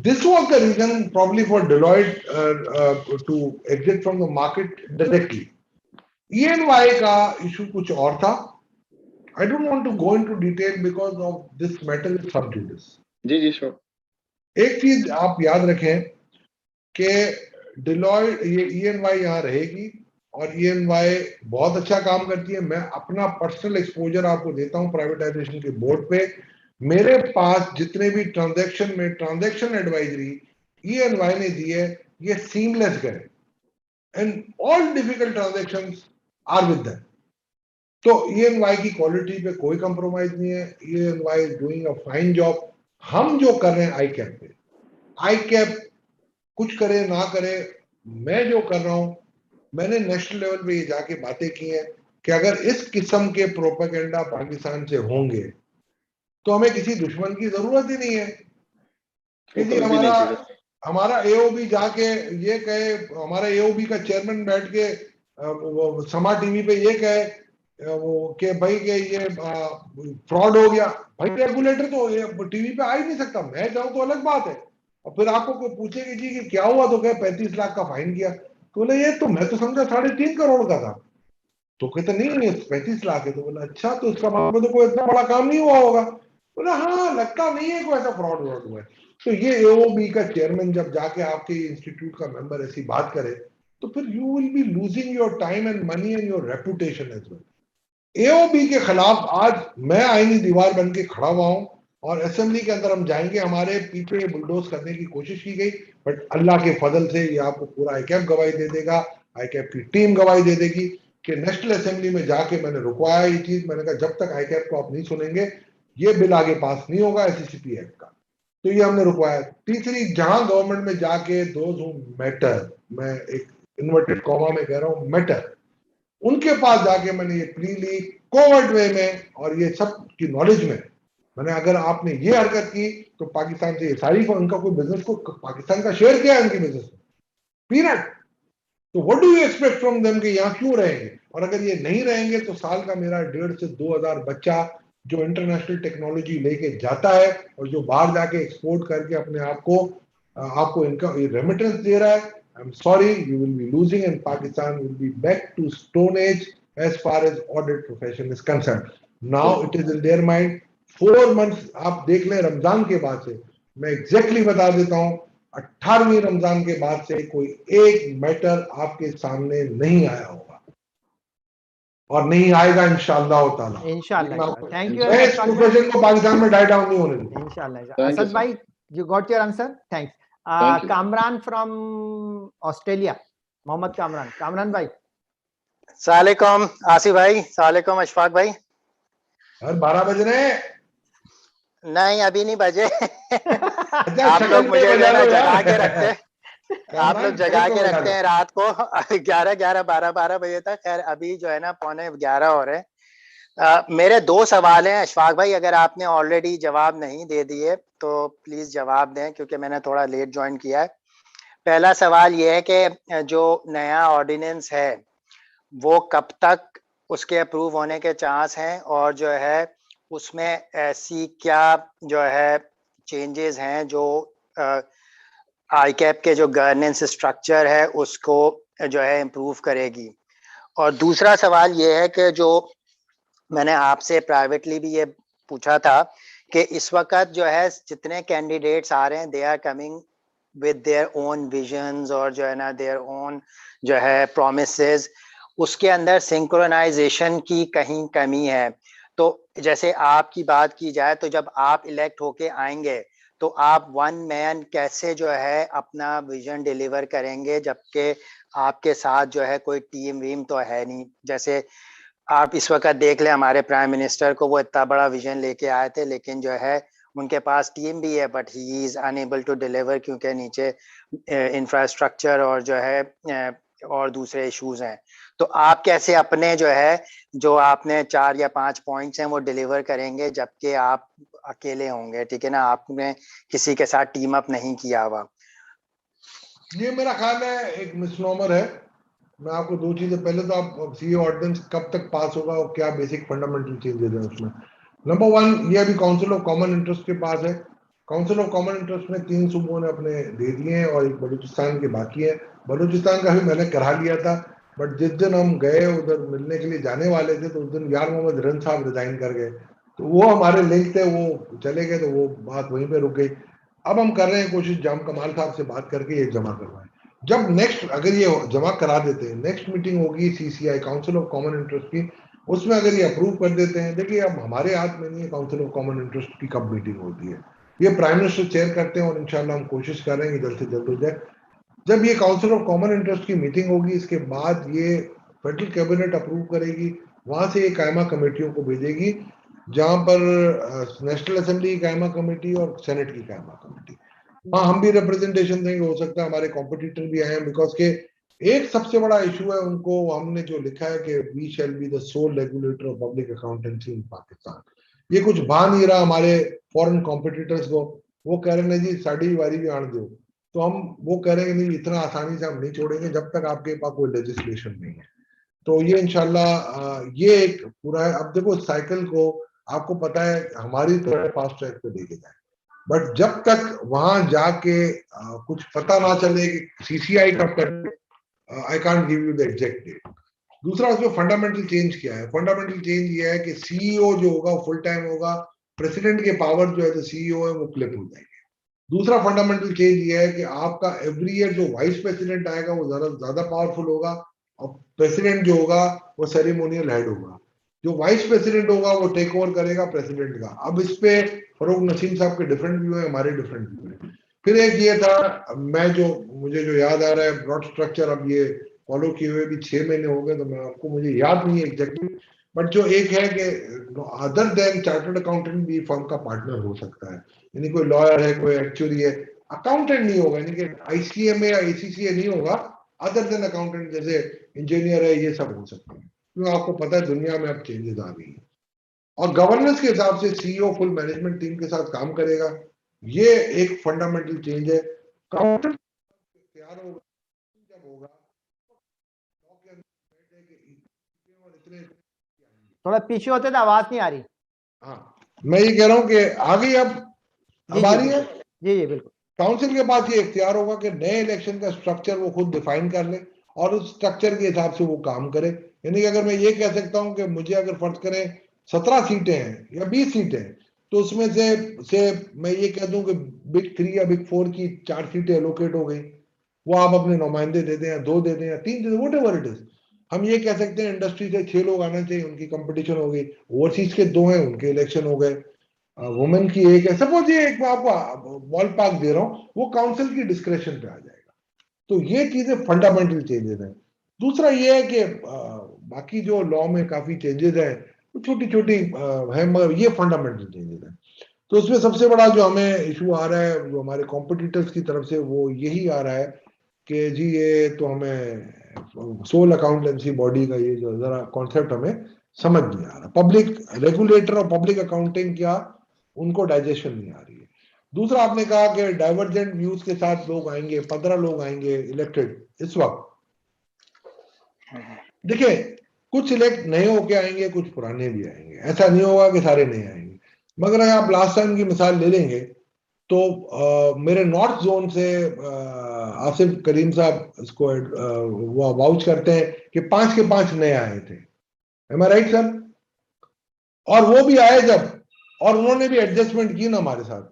this was the reason probably for Deloitte to exit from the market directly. ENY का issue कुछ और था. I don't want to go into detail because of this matter is sub judice. Ji sure. एक चीज आप याद रखें कि Deloitte ये ENY यहाँ रहेगी और ENY बहुत अच्छा काम करती है। मैं अपना पर्सनल एक्सपोजर आपको देता हूँ प्राइवेटाइजेशन के बोर्ड पे। मेरे पास जितने भी ट्रांजैक्शन में ट्रांजैक्शन एडवाइजरी ईएनवाई ने दी है, ये सीमलेस गए and all difficult transactions are with them. तो ईएनवाई की क्वालिटी पे कोई कंप्रोमाइज नहीं है। ENY is doing a fine job. हम जो कर रहे हैं आईकैप पे, आईकैप कुछ करे ना करे, मैं जो कर रहा हूं, मैंने नेशनल लेवल पे ये जाके बातें की हैं कि अगर इस किस्म के प्रोपेगेंडा पाकिस्तान से होंगे तो हमें किसी दुश्मन की जरूरत ही नहीं है कि जी हमारा एओबी जाके ये कहे, हमारा एओबी का चेयरमैन बैठ के समा टीवी पे ये कहे वो कि भाई के ये फ्रॉड हो गया। भाई रेगुलेटर तो ये टीवी पे आ ही नहीं सकता। मैं जाऊं तो अलग बात है, और फिर आपको कोई पूछे कि जी कि क्या हुआ, तो क्या 35 लाख का फाइन किया, तो बोले ये तो मैं तो समझा 3.5 करोड़ का था। तो कहते नहीं 35 लाख है। तो बोला अच्छा, तो इसका मतलब तो कोई इतना बड़ा काम नहीं हुआ होगा। बोला हाँ लगता नहीं है कोई ऐसा फ्रॉड हुआ है। तो ये एओबी का चेयरमैन जब जाके आपके इंस्टीट्यूट का मेंबर ऐसी बात करे, तो फिर you will be losing your time and money and your reputation as well. AOB के खिलाफ आज मैं आईनी दीवार बन के खड़ा हुआ हूं और असेंबली के अंदर हम जाएंगे। हमारे पीछे बुलडोज करने की कोशिश की गई, बट अल्लाह के फजल से ये आपको पूरा आईकैप गवाही दे देगा, आईकैप की टीम गवाही दे देगी कि नेशनल असेंबली में जाके मैंने रुकवाया ये चीज। मैंने कहा जब तक आईकैप को आप नहीं सुनेंगे ये बिल आगे पास नहीं होगा एससीसीपी एक्ट का। तो ये हमने रुकवाया। तीसरी, जहां गवर्नमेंट में जाके दोज हु मैटर, मैं एक इन्वर्टेड कॉमा में कह रहा हूं मैटर, उनके पास जाके मैंने ये प्ली ली कोवर्ट वे में और ये सब की नॉलेज में। मैंने अगर आपने ये हरकत की तो पाकिस्तान से ये सारी उनका कोई बिजनेस को, पाकिस्तान का शेयर क्या है उनकी बिजनेस में, पीनट। तो what do you expect from them कि यहाँ क्यों रहेंगे? और अगर ये नहीं रहेंगे तो साल का मेरा 1,500 से 2,000 बच्चा जो इंटरनेशनल टेक्नोलॉजी लेके जाता है और जो बाहर जाके एक्सपोर्ट करके अपने आप को आपको इनका रेमिटेंस दे रहा है, I'm sorry, you will be losing and Pakistan will be back to Stone Age as far as audit profession is concerned. Now it is in their mind. 4 months आप देख लें रमजान के बाद से, मैं एग्जैक्टली बता देता हूँ, 18वीं रमजान के बाद से कोई एक मैटर आपके सामने नहीं आया होगा और नहीं आएगा इंशाअल्लाह ताला। इंशाअल्लाह। Thank you. इस प्रोफेशन को पाकिस्तान में डाई डाउन नहीं होने देंगे इंशाअल्लाह। असद भाई, you got your answer? Thanks. Kamran from Australia. Mohammad Kamran. Kamran भाई। सलाम आसिफ भाई, सलाम अशफाक भाई। 12 बज रहे हैं? नहीं अभी नहीं बजे। आप लोग मुझे जगा के रखते हैं, आप लोग जगा के रखते हैं रात को 11, 12 बजे तक। खैर अभी जो है ना 11:15 हो रहे हैं। मेरे 2 सवाल हैं अशफाक भाई, अगर आपने ऑलरेडी जवाब नहीं दे दिए तो प्लीज जवाब दें, क्योंकि मैंने थोड़ा लेट ज्वाइन किया है। पहला सवाल ये है कि जो नया ऑर्डिनेंस है वो कब तक उसके अप्रूव होने के चांस हैं, और जो है उसमें ऐसी क्या जो है चेंजेस हैं जो आईकैप के जो गवर्नेंस स्ट्रक्चर है उसको जो है इम्प्रूव करेगी। और दूसरा सवाल ये है कि जो मैंने आपसे प्राइवेटली भी ये पूछा था कि इस वक्त जो है जितने कैंडिडेट्स आ रहे हैं they are coming with their own visions और जो है ना देयर ओन जो है प्रोमिसेस, उसके अंदर सिंक्रोनाइजेशन की कहीं कमी है। तो जैसे आपकी बात की जाए तो जब आप इलेक्ट होके आएंगे तो आप वन मैन कैसे जो है अपना विजन डिलीवर करेंगे, जबकि आपके साथ जो है कोई टीम वीम तो है नहीं। जैसे आप इस वक्त देख लें हमारे प्राइम मिनिस्टर को, वो इतना बड़ा विजन लेके आए थे लेकिन जो है उनके पास टीम भी है but he is unable to deliver, क्योंकि नीचे इंफ्रास्ट्रक्चर और जो है और दूसरे इश्यूज हैं। तो आप कैसे अपने जो है जो आपने 4 या 5 पॉइंट्स हैं वो डिलीवर करेंगे जबकि आप अकेले होंगे, ठीक है ना, आपने किसी के साथ टीम अप नहीं किया हुआ। ये मेरा ख्याल है एक मिसनोमर है। मैं आपको 2 चीजें, पहले तो आप सीए ऑर्डिनेंस कब तक पास होगा और क्या बेसिक फंडामेंटल चेंजेस हैं उसमें। नंबर 1 ये अभी काउंसिल ऑफ कॉमन इंटरेस्ट के पास है। काउंसिल ऑफ कॉमन इंटरेस्ट में 3 सूबों ने अपने दे दिए हैं और एक बलूचिस्तान के बाकी है। बलूचिस्तान का भी मैंने करा लिया था, बट जिस दिन हम गए उधर मिलने के लिए जाने वाले थे तो उस दिन यार मोहम्मद रन साहब रिजाइन कर गए, तो वो हमारे लिंक थे, वो चले गए, तो वो बात वहीं पे रुक गई। अब हम कर रहे हैं कोशिश जाम कमाल साहब से बात करके ये जमा करवाएं। जब नेक्स्ट अगर ये जमा करा देते हैं, नेक्स्ट मीटिंग होगी CCI council of common interest की, उसमें अगर ये अप्रूव कर देते हैं, देखिए अब हमारे हाथ में नहीं है काउंसिल ऑफ कॉमन इंटरेस्ट की कब मीटिंग होती है, ये प्राइम मिनिस्टर चेयर करते हैं और इंशाल्लाह हम कोशिश कर रहे हैं कि जल्द से जल्द हो जाए। जब ये काउंसिल ऑफ कॉमन इंटरेस्ट की मीटिंग होगी, इसके बाद ये फेडरल कैबिनेट अप्रूव करेगी, वहां से ये कायमा कमेटियों को भेजेगी, जहां पर नेशनल असेंबली की कायमा कमेटी और सेनेट की कायमा कमेटी, वहां हम भी रिप्रेजेंटेशन देंगे। हो सकता है हमारे कॉम्पिटिटर भी आए, बिकॉज के एक सबसे बड़ा इशू है उनको, हमने जो लिखा है कि we shall be the sole regulator of public accountancy in Pakistan. ये कुछ भा नहीं रहा हमारे फॉरेन कॉम्पिटिटर्स को, वो कह रहे हैं जी साड़ी वारी भी आण दो, तो हम वो कह रहे हैं नहीं, इतना आसानी से हम नहीं छोड़ेंगे जब तक आपके पास कोई लेजिस्लेशन नहीं है। तो ये इंशाल्लाह ये एक पूरा है। अब देखो साइकिल को आपको पता है हमारी तरह फास्ट ट्रैक पे लेके जाए, बट जब तक वहां जाके कुछ पता ना चले कि सीसीआई कब कर, I can't give you the exact date. दूसरा उसमें फंडामेंटल चेंज क्या है, फंडामेंटल चेंज ये है कि सीईओ जो होगा फुल टाइम होगा, प्रेसिडेंट के पावर जो है जो सीईओ है वो क्लिप हो जाएंगे। दूसरा फंडामेंटल चेंज ये है कि आपका एवरी ईयर जो वाइस प्रेसिडेंट आएगा वो ज्यादा पावरफुल होगा और प्रेसिडेंट जो होगा वो सेरेमोनियल हेड होगा। जो वाइस प्रेसिडेंट होगा वो टेक ओवर करेगा प्रेसिडेंट का। अब इस पे फरूक नसीम साहब के डिफरेंट व्यू है, हमारे डिफरेंट व्यू है। फिर एक ये था, मुझे जो याद आ रहा है ब्रॉड स्ट्रक्चर, अब ये फॉलो किए हुए भी 6 महीने हो गए, तो मैं आपको मुझे याद नहीं है एग्जैक्टली, बट जो एक है कि अदर देन चार्टर्ड अकाउंटेंट भी फर्म का पार्टनर हो सकता है, यानी कोई लॉयर है, कोई एक्चुअली है, अकाउंटेंट नहीं होगा, यानी कि आईसीएमए या आईसीसीए नहीं होगा, अदर देन अकाउंटेंट जैसे इंजीनियर है, ये सब हो सकते हैं, क्योंकि आपको पता है दुनिया में अब चेंजेस आ गई है। और गवर्नेंस के हिसाब से सीईओ फुल मैनेजमेंट टीम के साथ काम करेगा, ये एक फंडामेंटल चेंज है। अकाउंटेंट तैयार होगा जब होगा, थोड़ा पीछे होते तो आवाज नहीं आ रही। हाँ मैं ये कह रहा हूँ कि आ गई, अब आ रही है जी बिल्कुल। काउंसिल के पास ये इख्तियार होगा कि नए इलेक्शन का स्ट्रक्चर वो खुद डिफाइन कर ले और उस स्ट्रक्चर के हिसाब से वो काम करे। यानी कि अगर मैं ये कह सकता हूं कि मुझे अगर फर्ज करें 17 सीटें हैं या 20 सीटें हैं, तो उसमें से मैं ये कह दूं कि बिग 3 या बिग 4 की 4 सीटें एलोकेट हो गई, वो आप अपने नुमाइंदे दे दें या 2 दे दें या 3 दे दें, वट एवर इट इज। हम ये कह सकते हैं इंडस्ट्री से 6 लोग आना चाहिए, उनकी कंपटीशन हो गई। ओवरसीज के 2 हैं, उनके इलेक्शन हो गए। वुमेन की 1 है। सपोज ये एक मैं आपको बॉल पार्क दे रहा हूं, वो काउंसिल की डिस्क्रेशन पे आ जाएगा। तो ये चीजें फंडामेंटल चेंजेस हैं। दूसरा ये है कि बाकी जो लॉ में काफी चेंजेस हैं, वो छोटी छोटी है, मगर ये फंडामेंटल चेंजेस हैं। तो उसमें सबसे बड़ा जो हमें इशू आ रहा है, जो हमारे कॉम्पिटिटर्स की तरफ से, वो यही आ रहा है कि जी ये तो हमें सोल अकाउंटेंसी बॉडी का ये जो जरा कॉन्सेप्ट हमें समझ नहीं आ रहा। पब्लिक रेगुलेटर और पब्लिक अकाउंटिंग क्या, उनको डाइजेशन नहीं आ रही है। दूसरा आपने कहा कि डाइवर्जेंट व्यूज के साथ लोग आएंगे, 15 लोग आएंगे इलेक्टेड इस वक्त। देखिए, कुछ इलेक्ट नए होके आएंगे, कुछ पुराने भी आएंगे, ऐसा नहीं होगा कि सारे नए आएंगे। मगर अगर आप लास्ट टाइम की मिसाल ले लेंगे तो मेरे नॉर्थ जोन से आसिफ करीम साहब इसको वो वाउच करते हैं कि 5 के 5 नए आए थे। एम आई राइट सर? और वो भी आए जब, और उन्होंने भी एडजस्टमेंट की ना हमारे साथ।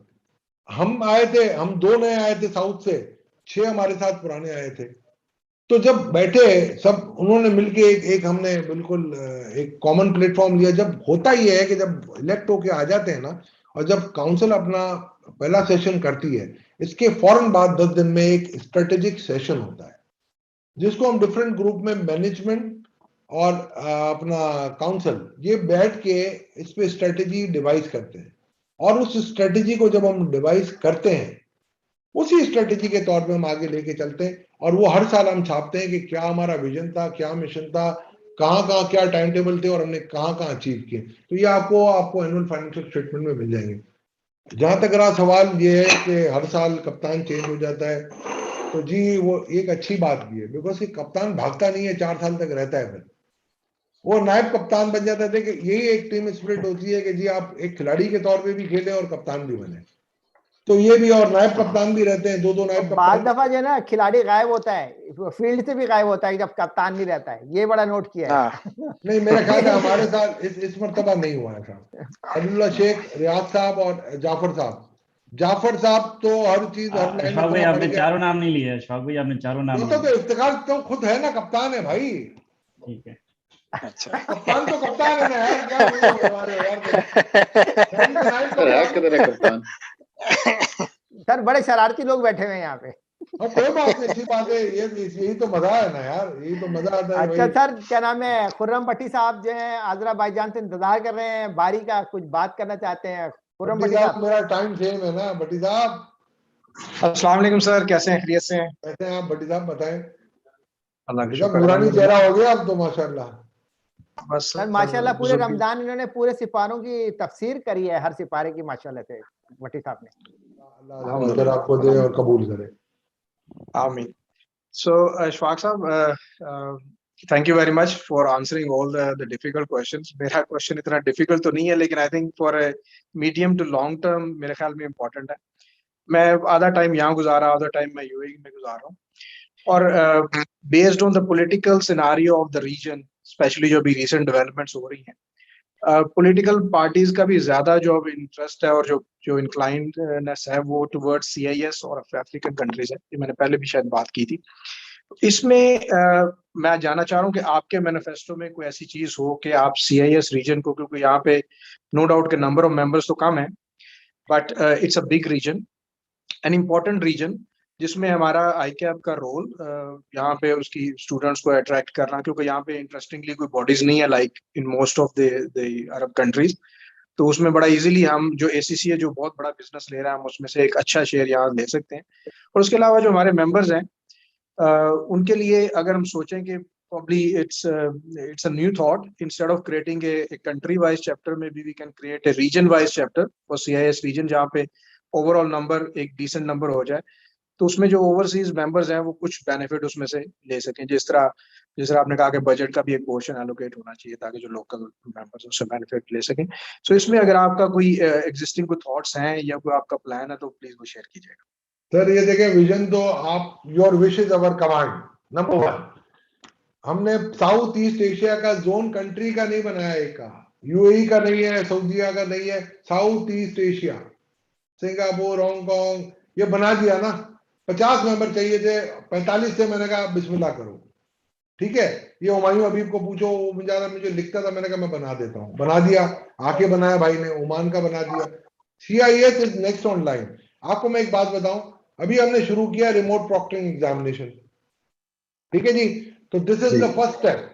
हम आए थे, हम 2 नए आए थे साउथ से, 6 हमारे साथ पुराने आए थे। तो जब बैठे सब, उन्होंने मिलके एक हमने बिल्कुल एक कॉमन प्लेटफॉर्म लिया। जब होता ही है कि जब इलेक्ट होके आ जाते हैं ना, और जब काउंसिल अपना पहला सेशन करती है, इसके फौरन बाद 10 दिन में एक स्ट्रेटेजिक सेशन होता है, जिसको हम डिफरेंट ग्रुप में मैनेजमेंट और अपना काउंसिल ये बैठ के इस पे स्ट्रेटेजी डिवाइस करते हैं। और उस स्ट्रेटेजी को जब हम डिवाइस करते हैं, उसी स्ट्रेटेजी के तौर पे हम आगे लेके चलते हैं। और वो हर साल हम छापते हैं कि क्या हमारा विजन था, क्या मिशन था, कहाँ कहाँ क्या टाइम टेबल थे और हमने कहाँ कहाँ अचीव किए। तो ये आपको एनुअल फाइनेंशियल स्टेटमेंट में मिल जाएंगे। जहां तक रहा सवाल ये है कि हर साल कप्तान चेंज हो जाता है, तो जी वो एक अच्छी बात भी है, बिकॉज कि कप्तान भागता नहीं है, 4 साल तक रहता है, फिर वो नायब कप्तान बन जाता है। कि यही एक टीम स्पिरिट होती है कि जी आप एक खिलाड़ी के तौर पे भी खेले और कप्तान भी बने। तो ये भी, और नायब कप्तान भी रहते हैं, 2 नायब बाद कप्तान। दफा जो है ना खिलाड़ी गायब होता है, फील्ड से भी गायब होता है जब कप्तान नहीं रहता है, ये बड़ा नोट किया है। नहीं, मेरा ख्याल है हमारे साथ इस मर्तबा नहीं हुआ है साहब। अब्दुल्ला शेख, रियाज साहब और जाफर साहब। जाफर साहब तो हर चीज हर लाइन अशफाक भाई आपने चारों नाम नहीं लिए। अशफाक भाई आपने चारों नाम तो इफ्तिखार तो खुद है ना, कप्तान है भाई। ठीक है। अच्छा, कप्तान तो कप्तान है ना यार, क्या किधर है कप्तान? सर बड़े शरारती लोग बैठे हुए हैं यहाँ पे। कोई बात नहीं, अच्छी बात है, ये यही तो मजा है ना यार, यही तो मजा आता है। अच्छा सर, क्या नाम है, खुर्रम भट्टी साहब जो है आजरा भाईजान से इंतजार कर रहे हैं, बारी का कुछ बात करना चाहते हैं। खुर्रम भट्टी साहब, मेरा टाइम सेम है ना भट्टी साहब। अस्सलाम वालेकुम सर, कैसे हैं? खैरियत से हैं? कैसे हैं आप भट्टी साहब, बताएं। अल्लाह का भट्टी साहब शुक्र, नूरानी चेहरा अल्हम्दुलिल्लाह। हो गया अब तो माशाल्लाह। बस सर माशाल्लाह पूरे बुजुर्गी। रमजान इन्होंने पूरे सिपारों की तफसीर करी है, हर सिपारे की माशाल्लाह से भट्टी साहब ने। अल्लाह अजर आपको दे और कबूल करे। आमीन। So, Ashfaq साहब, thank you very much for answering all the difficult questions. मेरा क्वेश्चन इतना डिफिकल्ट तो नहीं है, लेकिन I think for medium to long term मेरे ख्याल में इम्पोर्टेंट है। मैं आधा टाइम यहाँ गुजारा, आधा टाइम मैं यूएई में गुजार रहा हूँ, और based on the political scenario of the region, specially जो अभी रिसेंट डेवलपमेंट्स हो रही हैं, पॉलिटिकल पार्टीज का भी ज्यादा जो अब इंटरेस्ट है और जो इंक्लाइंडनेस है वो टुवर्ड्स सीआईएस और अफ्रीकन कंट्रीज है। ये मैंने पहले भी शायद बात की थी। इसमें मैं जानना चाह रहा हूँ कि आपके मैनिफेस्टो में कोई ऐसी चीज हो कि आप सीआईएस रीजन को, क्योंकि यहाँ पे नो डाउट के नंबर ऑफ मेंबर्स तो कम है, but it's a big region, an important region, जिसमें हमारा आईकैप का रोल यहाँ पे उसकी स्टूडेंट्स को अट्रैक्ट करना, क्योंकि यहाँ पे इंटरेस्टिंगली कोई बॉडीज नहीं है like in most of the Arab countries. तो उसमें बड़ा इजीली हम जो एसीसी है, जो बहुत बड़ा बिजनेस ले रहा है, हम उसमें से एक अच्छा शेयर यहाँ ले सकते हैं। और उसके अलावा जो हमारे मेंबर्स हैं, उनके लिए अगर हम सोचें कि probably it's a new thought, instead of creating a country wise chapter, maybe we can create a region wise chapter for CIS region, जहाँ पे ओवरऑल नंबर एक डिसेंट नंबर हो जाए, तो उसमें जो ओवरसीज मेंबर्स हैं वो कुछ बेनिफिट उसमें से ले सकें। जिस तरह आपने कहा कि बजट का भी एक पोर्शन एलोकेट होना चाहिए ताकि जो लोकल मेंबर्स उससे बेनिफिट ले सकें। सो इसमें अगर आपका कोई एग्जिस्टिंग कोई थॉट्स हैं या कोई आपका प्लान है तो प्लीज वो शेयर कीजिएगा। सर ये देखें, विजन तो आप, your wish is our command, number 1। हमने साउथ ईस्ट एशिया का जोन कंट्री का नहीं बनाया, एक का यूएई का नहीं है, सऊदीया का नहीं है, south east Asia, Singapore, Hong Kong, ये बना दिया ना। 50 मेंबर चाहिए थे, 45 से मैंने कहा बिस्मिल्लाह करो, ठीक है। ये हुमायूं हबीब को पूछो, वो मुझे लिखता था, मैंने कहा मैं बना देता हूँ, बना दिया, आके बनाया भाई ने, ओमान का बना दिया। CIS is next on line. आपको मैं एक बात बताऊं, अभी हमने शुरू किया रिमोट प्रॉक्टरिंग एग्जामिनेशन, ठीक है जी। तो this is the first step,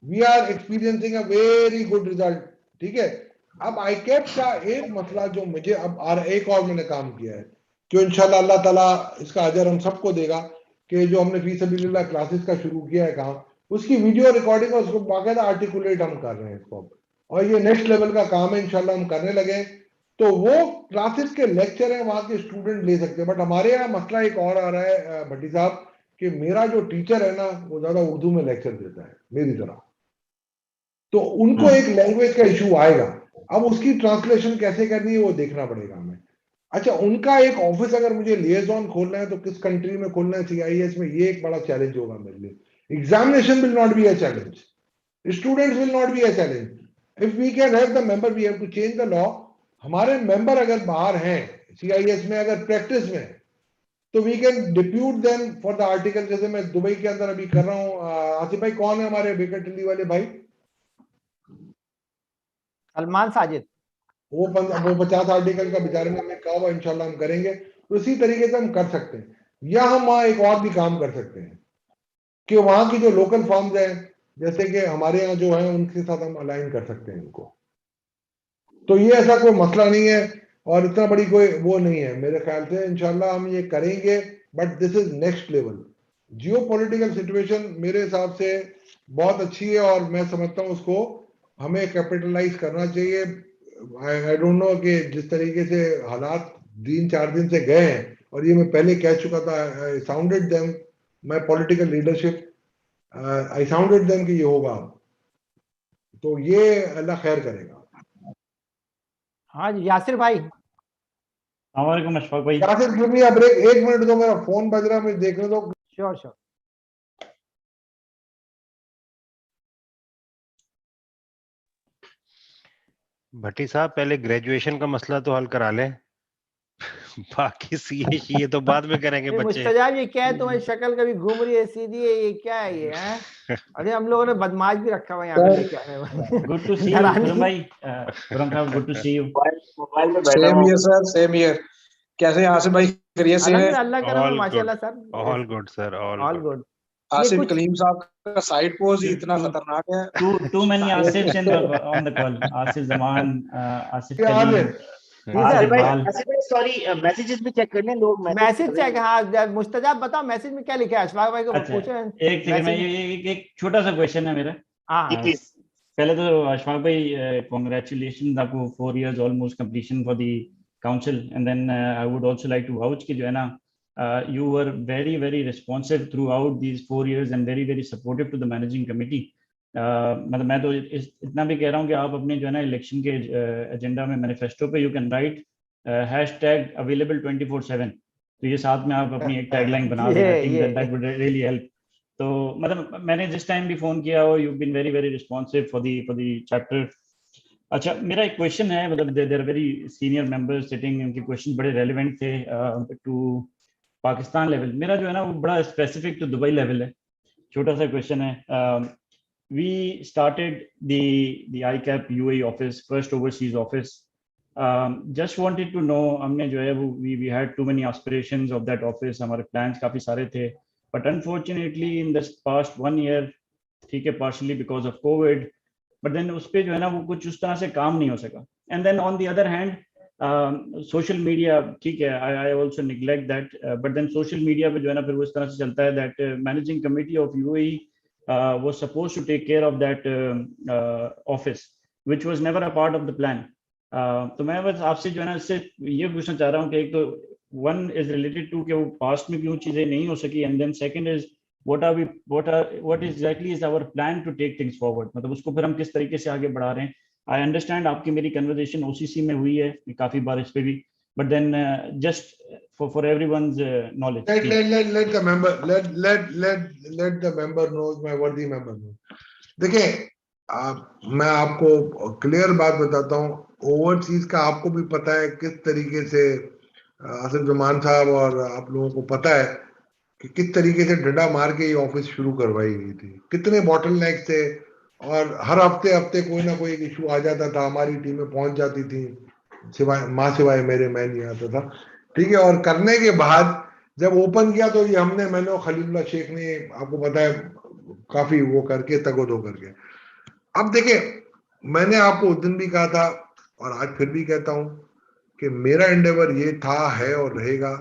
we are experiencing a very good result, ठीक है। अब आईकैप का एक मसला जो मुझे अब आ रहा है, एक और मैंने काम किया है जो इंशाल्लाह अल्लाह ताला इसका अजर हम सबको देगा, कि जो हमने फी सबिलिल्लाह क्लासेस का शुरू किया है काम, उसकी वीडियो रिकॉर्डिंग और उसको बाकायदा आर्टिकुलेट हम कर रहे हैं इसको, और ये नेक्स्ट लेवल का काम है, इंशाल्लाह हम करने लगे। तो वो क्लासेस के लेक्चर है, वहां के स्टूडेंट ले सकते हैं। बट हमारे यहाँ मसला एक और आ रहा है भट्टी साहब, कि मेरा जो टीचर है ना, वो ज्यादा उर्दू में लेक्चर देता है मेरी तरह, तो उनको एक लैंग्वेज का इशू आएगा। अब उसकी ट्रांसलेशन कैसे करनी है वो देखना पड़ेगा हमें। अच्छा, उनका एक ऑफिस अगर मुझे लिएजॉन खोलना है तो किस कंट्री में खोलना है CIS में, ये एक बड़ा चैलेंज होगा मेरे लिए। Examination will not be a challenge, students will not be a challenge. If we can have the member, we have to change the law. हमारे मेंबर अगर बाहर हैं CIS में, अगर प्रैक्टिस में, तो we can depute them for the article. जैसे मैं दुबई के अंदर अभी कर रहा हूँ। आसिफ भाई कौन है हमारे बेकर टिल्ली वाले भाई? सलमान साजिद। वो 50 आर्टिकल का बेचारे ने कहा हुआ, इंशाल्लाह हम करेंगे। तो इसी तरीके से हम कर सकते हैं, या हम वहाँ एक और भी काम कर सकते हैं कि वहाँ की जो लोकल फॉर्म्स हैं, जैसे कि हमारे यहाँ जो है, उनके साथ हम अलाइन कर सकते हैं इनको। तो ये ऐसा कोई मसला नहीं है और इतना बड़ी कोई वो नहीं है मेरे ख्याल से। इंशाल्लाह हम ये करेंगे, but this is next level. Jio political situation मेरे हिसाब से बहुत अच्छी है और मैं समझता हूँ उसको हमें कैपिटलाइज करना चाहिए। आई डोंट नो कि जिस तरीके से हालात 3-4 दिन से गए हैं, और ये मैं पहले कह चुका था, आई साउंडेड देम, मैं पॉलिटिकल लीडरशिप, आई साउंडेड देम कि ये होगा, तो ये अल्लाह खैर करेगा। हाँ जी, यासिर भाई। अस्सलामुअलैकुम अशफाक भाई। Yasir give me a break, 1 minute दो, मेरा फोन बज रहा है, मुझे देखने दो। Sure sure. भट्टी साहब पहले ग्रेजुएशन का मसला तो हल करा लें, बाकी CA तो बाद में करेंगे बच्चे। मुस्तजाब, ये क्या है, तुम्हारी शक्ल कभी घूम रही है सीधी है, ये क्या है ये है? अरे हम लोगों ने बदमाश भी रखा हुआ है यहाँ पे लेके आने में। Good to see you Khurram भाई। खुरम साहब good to see you. Mobile में बैठा सेम हूँ। Here sir, same here. कैसे हैं आसिफ भाई, खैरियत से हैं? अल्हम्दुलिल्लाह, अल्लाह का रहम है, माशाल्लाह sir. All good sir, all good. Asif Kaleem साहब का साइड पोज ही इतना खतरनाक है। Too many Asifs on the call. Asif Zaman, Asif क्या हाल है? Kaleem, Asif Bal. Sorry, messages भी चेक कर लें लोग। मैसेज चेक, हाँ मुस्तजाब बताओ मैसेज में क्या लिखा है? अशफाक भाई को अच्छा, पूछो। एक सेकंड में, एक छोटा सा क्वेश्चन है मेरा। हाँ पहले तो अशफाक भाई कांग्रेचुलेशन आपको 4 years almost completion for the council, and then I would also like to vouch कि जो है ना, you were very responsive throughout these 4 years and very supportive to the managing committee. मतलब मैं तो इतना भी कह रहा हूँ कि आप अपने जो है ना इलेक्शन के एजेंडा में, मैनिफेस्टो पे यू कैन राइट #available24/7, तो ये साथ में आप अपनी एक टैगलाइन बना दें। I think that would really help. तो मतलब मैंने जिस टाइम भी फोन किया हो, you been very responsive for the chapter. अच्छा, मेरा एक क्वेश्चन है, मतलब there are very senior members sitting, उनके क्वेश्चन बड़े रेलेवेंट थे टू पाकिस्तान लेवल। मेरा जो है ना वो बड़ा स्पेसिफिक टू दुबई लेवल है। छोटा सा क्वेश्चन है। We started the ICAP UAE office, first overseas office. Just wanted to know, हमने जो है वो we had to many aspirations of that office, हमारे प्लान्स काफी सारे थे, but unfortunately in this past 1 year, ठीक है, partially because of COVID, but then उस पर जो है ना वो कुछ उस तरह से काम नहीं हो सका। And then on the other hand social media, ठीक है, I also neglect that, but then social media पे जो है ना फिर वो इस तरह से चलता है that managing committee of UAE was supposed to take care of that office which was never a part of the plan. तो मैं बस आपसे जो है ना इससे ये पूछना चाह रहा हूँ कि एक तो वन इज रिलेटेड टू कि वो पास्ट में क्यों चीजें नहीं हो सकी, and then second is what exactly is our plan to take things forward, मतलब उसको फिर हम किस तरीके से आगे बढ़ा रहे हैं। आई अंडरस्टैंड आपकी मेरी कन्वर्सेशन OCC में हुई है काफी बार इस पे भी, but then just for everyone's knowledge. Let the member knows, my worthy member knows. देखिए, मैं आपको क्लियर बात बताता हूँ, ओवरसीज का आपको भी पता है किस तरीके से आसिफ जमान साहब और आप लोगों को पता है कि किस तरीके से डंडा मार के ये ऑफिस शुरू करवाई गई थी, कितने बॉटलनेक थे, और हर हफ्ते कोई ना कोई इशू आ जाता था, हमारी टीमें पहुंच जाती थी, सिवाय मेरे, मैं नहीं आता था, ठीक है। और करने के बाद जब ओपन किया तो ये मैंने और खलीलुल्लाह शेख ने, आपको पता है, काफी वो करके तगोदो करके। अब देखिए, मैंने आपको उस दिन भी कहा था और आज फिर भी कहता हूं कि मेरा एंडेवर ये था, है और रहेगा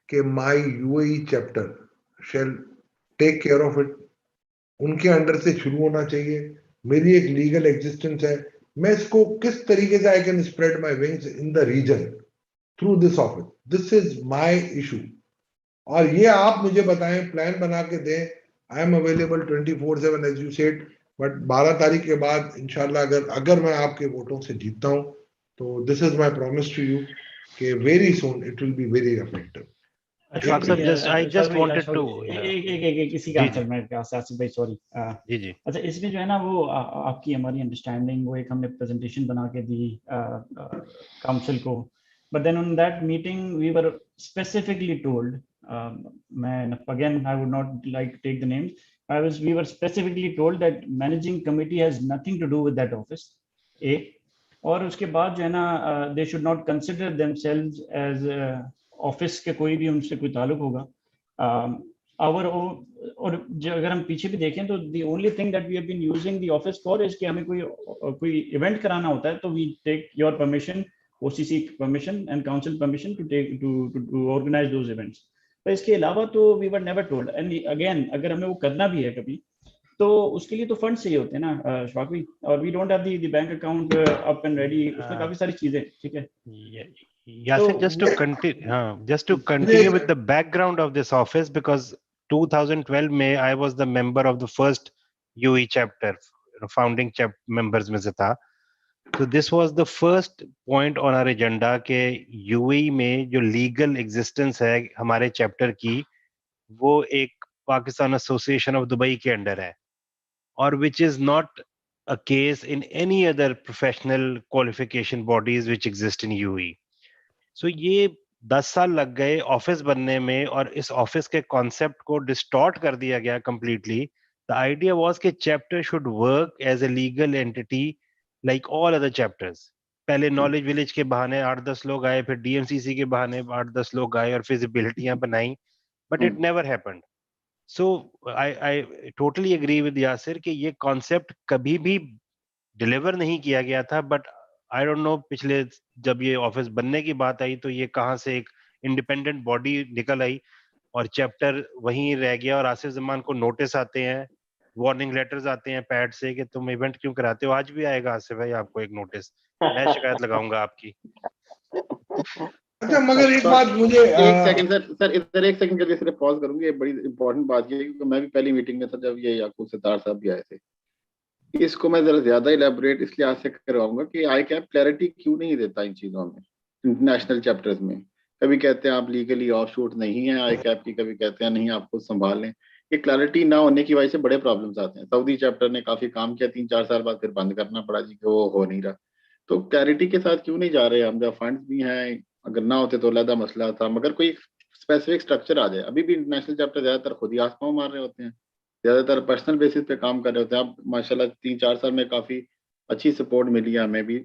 कि my UAE chapter shall take care of it. उनके अंडर से शुरू होना चाहिए, मेरी एक लीगल एग्जिस्टेंस है, मैं इसको किस तरीके से I can spread my wings in the region through this office, this is my issue. और ये आप मुझे बताएं, प्लान बना के दें, I am available 24/7 as you said, but 12 तारीख के बाद इंशाल्लाह अगर मैं आपके वोटों से जीतता हूं तो this is my promise to you कि very soon it will be very effective. Ashfaq साहब, I just wanted to किसी का आंसर मैं आसिफ भाई, सॉरी जी। अच्छा, इसमें जो है ना वो आपकी हमारी अंडरस्टैंडिंग, वो एक हमने प्रेजेंटेशन बना के दी काउंसिल को, but then on that meeting we were specifically told, मैं again I would not like to take the names, we were specifically told that managing committee has nothing to do with that office, A, और उसके बाद जो है ना they should not consider themselves as office के कोई भी उनसे कोई ताल्लुक होगा। और अगर हम पीछे भी देखें तो the only thing that we have been using the office for is कि हमें कोई इवेंट कराना होता है तो we take your permission, OCC permission and council permission to organize those events। पर इसके अलावा तो we were never told, and again अगर हमें वो करना भी है कभी तो उसके लिए तो फंड चाहिए होते हैं ना अशफाक भाई, और we don't have the bank account up and ready, उसमें काफी सारी चीजें, ठीक है। Yasir, just to continue with the background of this office, because 2012 में I was the member of the first UE chapter, founding members में से था, so this was the first point on our agenda कि UAE में जो legal existence है हमारे chapter की, वो एक पाकिस्तान एसोसिएशन ऑफ दुबई के अंडर है, और which is not a case in any other professional qualification bodies which exist in UAE. So ये 10 साल लग गए ऑफिस बनने में, और इस ऑफिस के कॉन्सेप्ट को डिस्टॉर्ट कर दिया गया completely. The idea was कि chapter should work as a legal entity like all other chapters. पहले नॉलेज विलेज के बहाने 8-10 लोग आए, फिर DMCC के बहाने 8-10 लोग आए और फिजिबिलिटियां बनाई, but it never happened. So I totally agree with Yasir कि ये कॉन्सेप्ट कभी भी डिलीवर नहीं किया गया था, बट आई डोंट नो पिछले जब ये ऑफिस बनने की बात आई तो ये कहां से एक इंडिपेंडेंट बॉडी निकल आई और चैप्टर वहीं रह गया, और आसिफ जमान को नोटिस आते हैं, वार्निंग लेटर्स आते हैं पैड से कि तुम इवेंट क्यों कराते हो। आज भी आएगा आसिफ भाई आपको एक नोटिस, मैं शिकायत लगाऊंगा आपकी। अच्छा, मगर एक बात मुझे एक सेकंड सर इधर एक सेकंड के लिए सिर्फ पॉज करूंगी, ये बड़ी इंपॉर्टेंट बात ये है क्योंकि मैं भी पहली मीटिंग में था जब ये याकूब सितार साहब भी आए थे। इसको मैं जरा ज्यादा इलेबोरेट इसलिए आज से करवाऊंगा कि आई कैप क्लैरिटी क्यों नहीं देता इन चीजों में, इंटरनेशनल चैप्टर्स में। कभी कहते हैं आप लीगली ऑफशूट नहीं है आई कैप की, कभी कहते हैं नहीं आप खुद संभाल लें। ये क्लैरिटी ना होने की वजह से बड़े प्रॉब्लम्स आते हैं। सऊदी चैप्टर ने काफी काम किया 3-4 साल बाद, फिर बंद करना पड़ा जी कि वो हो नहीं रहा। तो क्लैरिटी के साथ क्यों नहीं जा रहे हम, जब फंड्स भी हैं, अगर ना होते तो अलग मसला था, मगर कोई स्पेसिफिक स्ट्रक्चर आ जाए। अभी भी इंटरनेशनल चैप्टर ज्यादातर खुद ही आसपाव मार रहे होते हैं, ज्यादातर पर्सनल बेसिस पे काम कर रहे होते हैं। अब माशाल्लाह 3-4 साल में काफी अच्छी सपोर्ट मिली है हमें भी।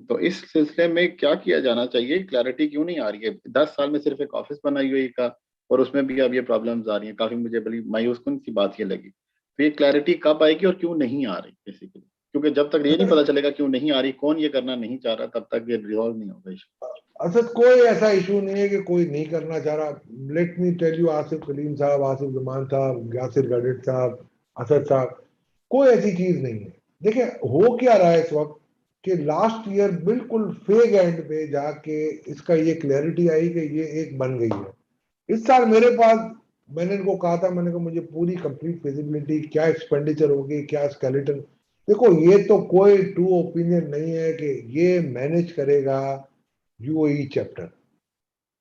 तो इस सिलसिले में क्या किया जाना चाहिए, क्लैरिटी क्यों नहीं आ रही है? 10 साल में सिर्फ एक ऑफिस बनाई हुई का, और उसमें भी अब ये प्रॉब्लम्स आ रही हैं। काफी मुझे बड़ी मायूसकुन सी बात ये लगी। तो ये क्लैरिटी कब आएगी और क्यों नहीं आ रही बेसिकली? क्योंकि जब तक ये नहीं पता चलेगा क्यों नहीं आ रही, कौन ये करना नहीं चाह रहा, तब तक ये रिजॉल्व नहीं होगा इशू। असद कोई ऐसा इशू नहीं है कि कोई नहीं करना चाह रहा। Let me tell you, Asif Kaleem साहब, आसिफ जमान साहब, यासिर गडिट साहब, असद साहब, कोई ऐसी चीज नहीं है। देखिए हो क्या रहा है इस वक्त कि लास्ट ईयर बिल्कुल फेग एंड पे जाके इसका ये क्लैरिटी आई कि ये एक बन गई है। इस साल मेरे पास, मैंने इनको कहा था, मैंने कहा मुझे पूरी कंप्लीट फिजिबिलिटी, क्या एक्सपेंडिचर होगी, क्या स्केलेटन। देखो ये तो कोई ट्रू ओपिनियन नहीं है कि ये मैनेज करेगा यूएई चैप्टर,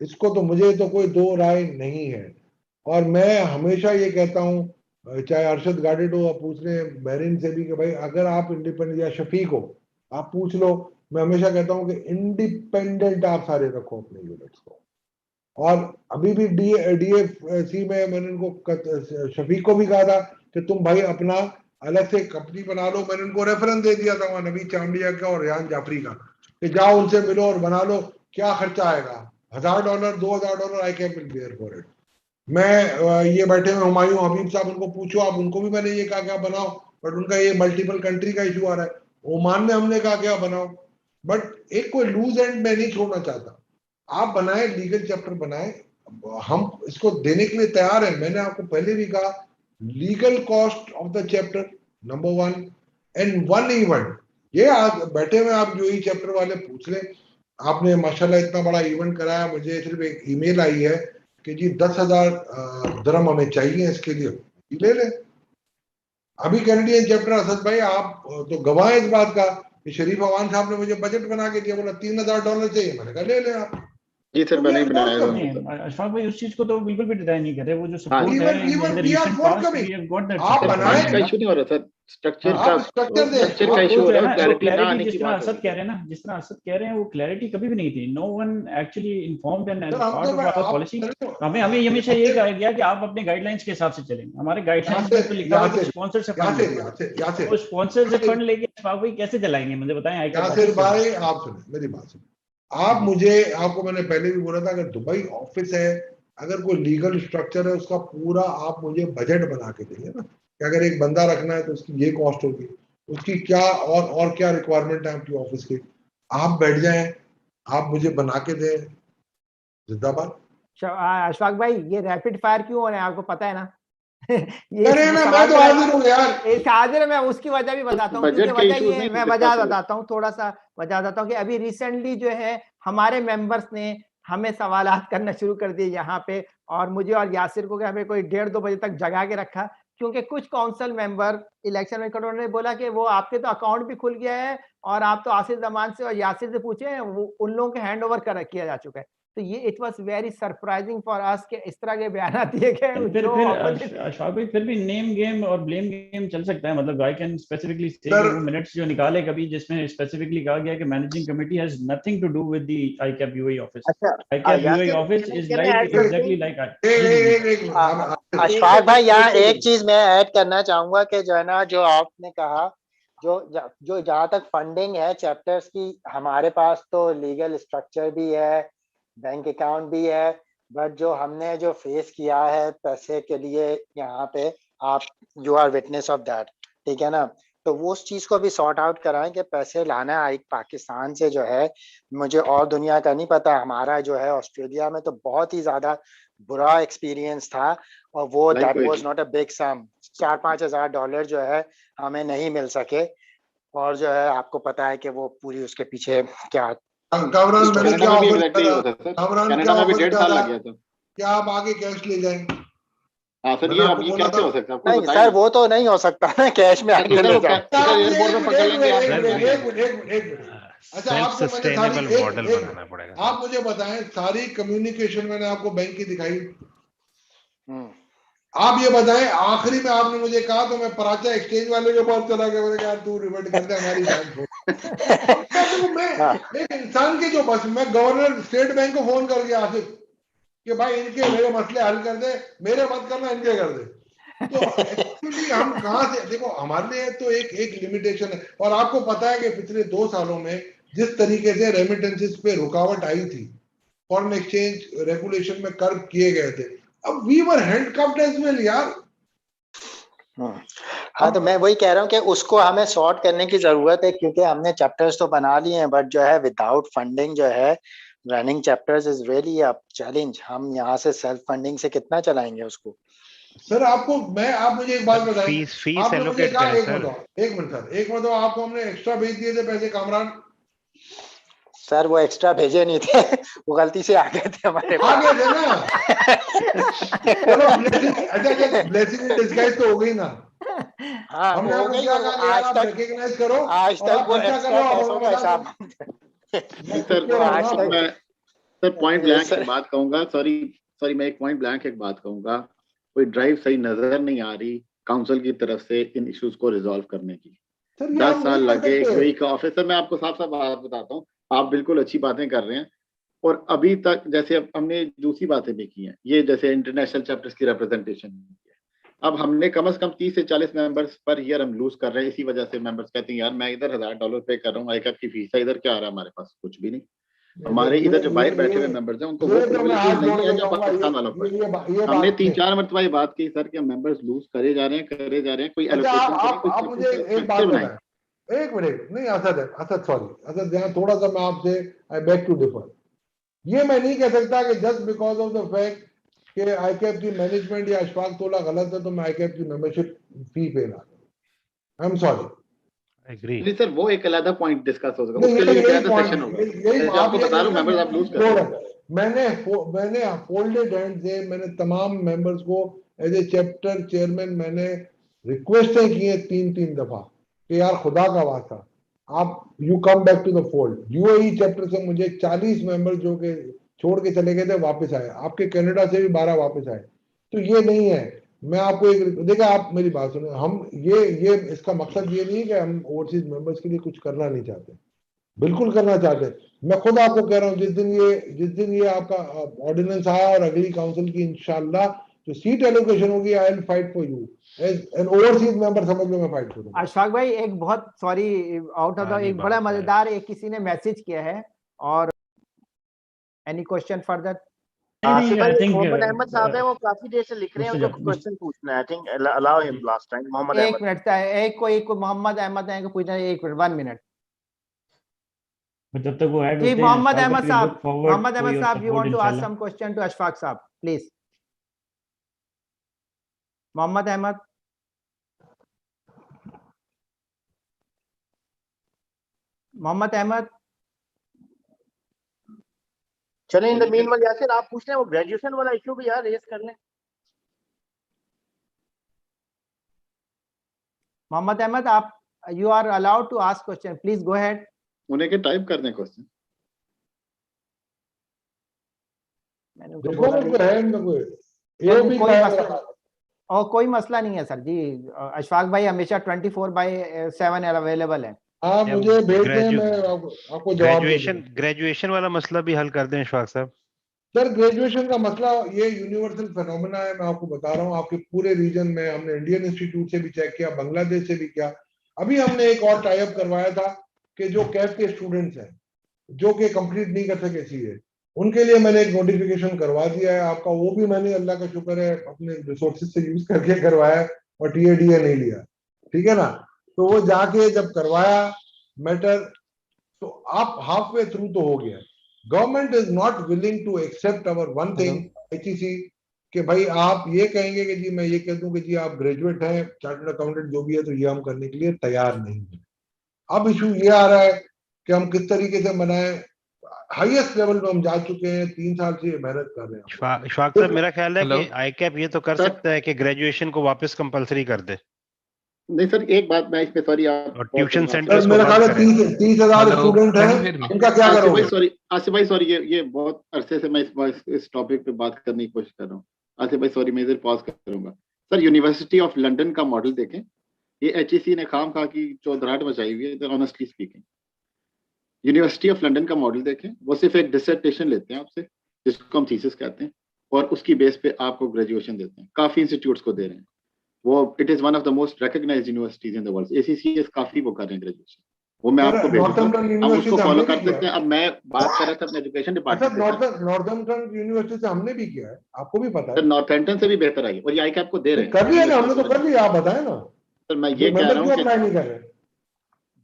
इसको तो मुझे तो कोई दो राय नहीं है। और मैं हमेशा ये कहता हूँ, चाहे अरशद गार्डेड हो, आप पूछ रहे हैं बहरीन से भी कि भाई अगर आप इंडिपेंडेंट, या शफीक हो आप पूछ लो, मैं हमेशा कहता हूँ कि इंडिपेंडेंट आप सारे रखो अपने यूनिट्स को। और अभी भी डीएफसी में मैंने उनको, शफीक को भी कहा था कि तुम भाई अपना अलग से कंपनी बना लो। मैंने उनको रेफरेंस दे दिया था वहां नबी चांडिया का और रियान जाफरी का, कि जाओ उनसे मिलो और बना लो, क्या खर्चा आएगा, $1000 $2000 I can be there for it. मैं ये बैठे हुए हुमायूं हबीब साहब, उनको पूछो आप, उनको भी मैंने ये कहा क्या बनाओ, बट उनका ये मल्टीपल कंट्री का इशू आ रहा है। ओमान में हमने कहा क्या बनाओ, बट एक कोई लूज एंड मैं नहीं छोड़ना चाहता। आप बनाए, लीगल चैप्टर बनाए, हम इसको देने के लिए तैयार हैं। मैंने आपको पहले भी कहा, legal cost of the chapter number 1 and 1 event, ये आप बैठे हुए आप यूएई चैप्टर वाले पूछ लें। आपने माशाल्लाह इतना बड़ा इवेंट कराया, मुझे सिर्फ एक ईमेल आई है कि जी 10,000 दिरहम हमें चाहिए इसके लिए, ले लें। अभी कैनेडियन चैप्टर, असद भाई आप तो गवाह इस बात का कि शरीफ अवान साहब ने मुझे बजट बना के दिया, बोला $3,000 चाहिए, मैंने कहा ले लें आप। जी सर, मैंने बनाया नहीं, अशफाक भाई उस चीज को तो बिल्कुल भी डिनाई नहीं कर रहे। वो जो हाँ, सपोर्ट है in the recent past we have got that. आप बनाए का इशू नहीं हो रहा सर, स्ट्रक्चर का इशू हो रहा है, क्लैरिटी ना आने की बात। जिस तरह असद कह रहे हैं वो क्लैरिटी कभी भी नहीं थी। No one actually informed and sir, part of our policy. हमें हमेशा ये कहा गया कि आप अपने गाइडलाइंस के हिसाब से चलेंगे। हमारे गाइडलाइंस में तो लिखा हुआ है कि स्पॉन्सर से फंड, वो स्पॉन्सर से फंड लेके अशफाक भाई कैसे चलाएंगे, मुझे बताएं। यासिर भाई आप सुने मेरी बात, सुने आप, मुझे आपको मैंने पहले भी बोला था, अगर दुबई ऑफिस है, अगर कोई लीगल स्ट्रक्चर है, उसका पूरा आप मुझे बजट बना के देंगे ना, कि अगर एक बंदा रखना है तो उसकी ये कॉस्ट होगी, उसकी क्या और क्या रिक्वायरमेंट है आपकी ऑफिस की, आप बैठ जाएं, आप मुझे बना के दें। जिंदाबाद। अशफाक भाई, ये रैपिड फायर क्यों हो रहे हैं आपको पता है ना? अरे ना, मैं तो हाजिर हूँ यार। इस हाजिर मैं उसकी वजह भी बताता हूँ, क्योंकि वजह ये, मैं वजह बताता हूँ, थोड़ा सा वजह बताता हूँ कि अभी रिसेंटली जो है हमारे मेंबर्स ने हमें सवालात करना शुरू कर दिए यहाँ पे, और मुझे और यासिर को हमें कोई 1:30-2 बजे तक जगा के रखा, क्योंकि कुछ काउंसिल मेंबर इलेक्शन में खड़े ने बोला कि वो आपके तो अकाउंट भी खुल गया है और आप तो आसिफ जमान से और यासिर से पूछे, वो उन लोगों के हैंड ओवर किया जा चुका है। तो ये it was very surprising for us कि इस तरह के बयान दिए गए। फिर अशफाक भाई, फिर भी नेम गेम और ब्लेम गेम चल सकता है। मतलब आई कैन स्पेसिफिकली से कि वो मिनट्स जो निकाले कभी, जिसमें स्पेसिफिकली कहा गया कि managing committee has nothing to do with the ICAP UAE office. ICAP UAE office is like exactly like. Ashfaq भाई, यहाँ एक चीज मैं ऐड करना चाहूंगा कि जो है ना, जो आपने कहा, जो जहाँ तक फंडिंग है चैप्टर्स की, हमारे पास तो लीगल स्ट्रक्चर भी है, बैंक अकाउंट भी है, बट जो हमने जो फेस किया है पैसे के लिए यहाँ पे, आप you are witness of that, ठीक है ना? तो वो उस चीज को भी सॉर्ट आउट कराएं कि पैसे लाना है पाकिस्तान से जो है, मुझे और दुनिया का नहीं पता, हमारा जो है ऑस्ट्रेलिया में तो बहुत ही ज्यादा बुरा एक्सपीरियंस था, और वो that was not a big sum. $4-5 हज़ार जो है हमें नहीं मिल सके, और जो है आपको पता है कि वो पूरी उसके पीछे क्या क्या आप आगे कैश ले जाएंगे? हाँ सर, ये अभी कैसे हो सकता है? नहीं सर, वो तो नहीं हो सकता ना, कैश में आगे ले जाए। अच्छा, आप मुझे बताएं, सारी कम्युनिकेशन मैंने आपको बैंक की दिखाई, आप ये बताएं, आखिरी में आपने मुझे कहा तो मैं पराचा एक्सचेंज वाले के पास चला गया, मैंने कहा तू रिवर्ट कर दे हमारी बैंक। मैं एक इंसान के जो बस, मैं गवर्नर स्टेट बैंक को फोन कर गया आसिफ कि भाई इनके मेरे मसले हल कर दे, मेरे मत करना, इनके कर दे। तो एक्चुअली हम कहाँ से, देखो हमारे लिए तो एक लिमिटेशन है, और आपको पता है कि पिछले 2 सालों में जिस तरीके से रेमिटेंसेस पे रुकावट आई थी, फॉरेन एक्सचेंज रेगुलेशन में कर्व किए गए थे, अब we were handcuffed as well यार। हाँ, तो मैं वही कह रहा हूँ कि उसको हमें सॉर्ट करने की जरूरत है, क्योंकि हमने चैप्टर्स तो बना लिए हैं, बट जो है विदाउट फंडिंग जो है running chapters is really a challenge. हम यहाँ से सेल्फ फंडिंग से कितना चलाएंगे उसको? सर आप मुझे एक बात बताएं, फीस आपने मुझे कहा, एक मिनट सर, आपको हमने एक्स्ट्रा भेज दिए थे पैसे कामरान? सर वो एक्स्ट्रा भेजे नहीं थे, वो गलती से आ गए थे हमारे पास। आ गए थे ना? चलो ब्लेसिंग इन डिस्गाइज तो हो गई ना। हाँ, हमने हो आपको गई, क्या कहा, आज तक रिकॉग्नाइज करो, आज तक वो खर्चा एक्स्ट्रा करो, पैसों का हिसाब। सर पॉइंट ब्लैंक एक बात कहूंगा, सॉरी मैं एक पॉइंट ब्लैंक एक बात कहूंगा, कोई ड्राइव सही नजर नहीं आ रही काउंसिल की तरफ से इन इश्यूज को रिजॉल्व करने की। 10 साल लगे एक यूएई का ऑफिसर। मैं आपको साफ साफ बात बताता हूँ, आप बिल्कुल अच्छी बातें कर रहे हैं और अभी तक जैसे हमने दूसरी बातें भी की हैं, ये जैसे इंटरनेशनल चैप्टर्स की रिप्रेजेंटेशन है, अब हमने कम से कम 30 से 40 मेंबर्स पर ईयर हम लूज कर रहे हैं। इसी वजह से मेंबर्स कहते हैं यार मैं इधर $1000 पे कर रहा हूँ, आईकैप की फीस है, इधर क्या आ रहा है हमारे पास? कुछ भी नहीं। हमारे इधर जो बाहर बैठे हुए मेंबर्स हैं उनको वो प्रिविलेज नहीं है जो पाकिस्तान वालों को। हमने 3-4 मरतबा ये बात की सर कि मेंबर्स लूज करे जा रहे हैं, कोई एलोकेशन आप मुझे एक बात बताएं, एक मिनट। नहीं असद सॉरी असद, यहाँ थोड़ा सा मैं आपसे आई बैक टू डिफर। ये मैं नहीं कह सकता कि just because of the fact कि आईकैप की मैनेजमेंट या अशफाक तोला गलत है तो मैं आईकैप की मेंबरशिप फी पे ना करूं। I am sorry. नहीं सर, वो एक अलग पॉइंट डिस्कस हो सकता है, उसके लिए एक अलग सेशन होगा। यही आपको बता रहा हूं, मेंबर्स आप लूज कर रहे हैं। मैंने फोल्डेड हैंड से मैंने तमाम मेंबर्स को एज ए चैप्टर चेयरमैन मैंने रिक्वेस्टें की हैं 3-3 दफा कि यार खुदा का वास्ता आप you come back to the fold. UAE chapter से मुझे 40 मेंबर जो के छोड़ के चले गए थे वापस आए, आपके कनाडा से भी 12 वापस आए। तो ये नहीं है, मैं आपको एक देखा, आप मेरी बात सुनो, हम ये इसका मकसद ये नहीं है कि हम ओवरसीज मेंबर्स के लिए कुछ करना नहीं चाहते, बिल्कुल करना चाहते हैं। मैं खुद आपको कह रहा हूँ जिस दिन ये आपका ऑर्डिनेंस आया और अगली काउंसिल की इंशाल्लाह जो सीट एलोकेशन होगी, I will fight for you as an overseas member, समझ लो मैं फाइट करूंगा। अशफाक भाई एक बहुत सॉरी आउट ऑफ द एक बड़ा मजेदार एक किसी ने मैसेज किया है, और एनी क्वेश्चन फर्दर? आसिफ भाई मोहम्मद अहमद साहब है, वो काफी देर से लिख रहे हैं, उनको क्वेश्चन पूछना है। I think allow him last time. Mohammad Ahmed, एक मिनट, एक कोई मोहम्मद अहमद है को पूछना है, 1 मिनट 1 मिनट। जब तक वो ऐड जी होते हैं, मोहम्मद अहमद साहब, यू वांट टू आस्क इंशाल्लाह। सम क्वेश्चन टू अशफाक साहब प्लीज। मोहम्मद अहमद, मोहम्मद अहमद। चलें, इन द मीनवाइल यासिर आप पूछ लें, वो ग्रेजुएशन वाला इशू भी यार रेज कर लें। मोहम्मद अहमद, आप you are allowed to ask question, please go ahead. उन्हें के टाइप कर दें क्वेश्चन। मैंने उनको बोला कोई मसला नहीं है सर जी। अशफाक भाई हमेशा 24/7 अवेलेबल है। हाँ मुझे भेज दें, मैं आपको जवाब ग्रेजुएशन वाला मसला भी हल कर दें अशफाक साहब। सर ग्रेजुएशन का मसला ये यूनिवर्सल फेनोमेना है, मैं आपको बता रहा हूँ। आपके पूरे रीजन में हमने इंडियन इंस्टीट्यूट से भी चेक किया, बांग्लादेश से भी किया। अभी हमने एक और टाई अप करवाया था कि जो कैफ के स्टूडेंट्स हैं जो कि कंप्लीट नहीं कर सके सीए, उनके लिए मैंने एक नोटिफिकेशन करवा दिया है आपका। वो भी मैंने अल्लाह का शुक्र है अपने रिसोर्सेज से यूज करके करवाया और टीएडीए नहीं लिया, ठीक है ना। तो वो जाके जब करवाया मैटर, तो आप हाफ वे थ्रू तो हो गया। Government is not willing to accept our one thing HEC, कि भाई आप ये कहेंगे कि जी मैं ये कह दूं कि जी आप ग्रेजुएट हैं, चार्टर्ड अकाउंटेंट जो भी है, तो ये हम करने के लिए तैयार नहीं है। अब इशू ये आ रहा है कि हम किस तरीके से बनाएं। हाईएस्ट लेवल में हम जा चुके हैं, 3 साल से ये मेहनत कर रहे हैं। अशफाक साहब, मेरा ख्याल है कि आईकैप ये तो कर सकता है कि ग्रेजुएशन को वापस कंपलसरी कर दे। नहीं सर, एक बात मैं इसमें सॉरी आप और ट्यूशन सेंटर्स को मेरा ख्याल है 30,000 स्टूडेंट हैं, उनका क्या करोगे? आसिफ भाई सॉरी, ये बहुत अरसे से मैं इस टॉपिक पे बात करने की कोशिश कर रहा हूँ। आसिफ भाई सॉरी, मैं इधर पॉज करूंगा। सर यूनिवर्सिटी ऑफ लंदन का मॉडल देखें, ये एचईसी ने खाम खा की चौधराहट मचाई हुई है, honestly speaking. University of London का मॉडल देखें, वो सिर्फ एक डिसर्टेशन लेते हैं आपसे, जिसको हम थीसिस कहते हैं, और उसकी बेस पे आपको ग्रेजुएशन देते हैं। काफी इंस्टीट्यूट्स को दे रहे हैं वो। It is one of the most recognised universities in the world. ACCS काफी वो कर रहे हैं ग्रेजुएशन, वो मैं आपको भेज दूं, हम उसको फॉलो कर सकते हैं। अब मैं बात कर रहा था अपने एजुकेशन डिपार्टमेंट से। नॉर्थर्न यूनिवर्सिटी से हमने भी किया है, आपको भी पता है। सर नॉर्थएम्पटन से भी बेहतर आई, और ये आईकैप को दे रहे हैं। कर लिया ना हमने, तो कर लिया, आप बताएं ना। सर मैं ये कह रहा हूँ कि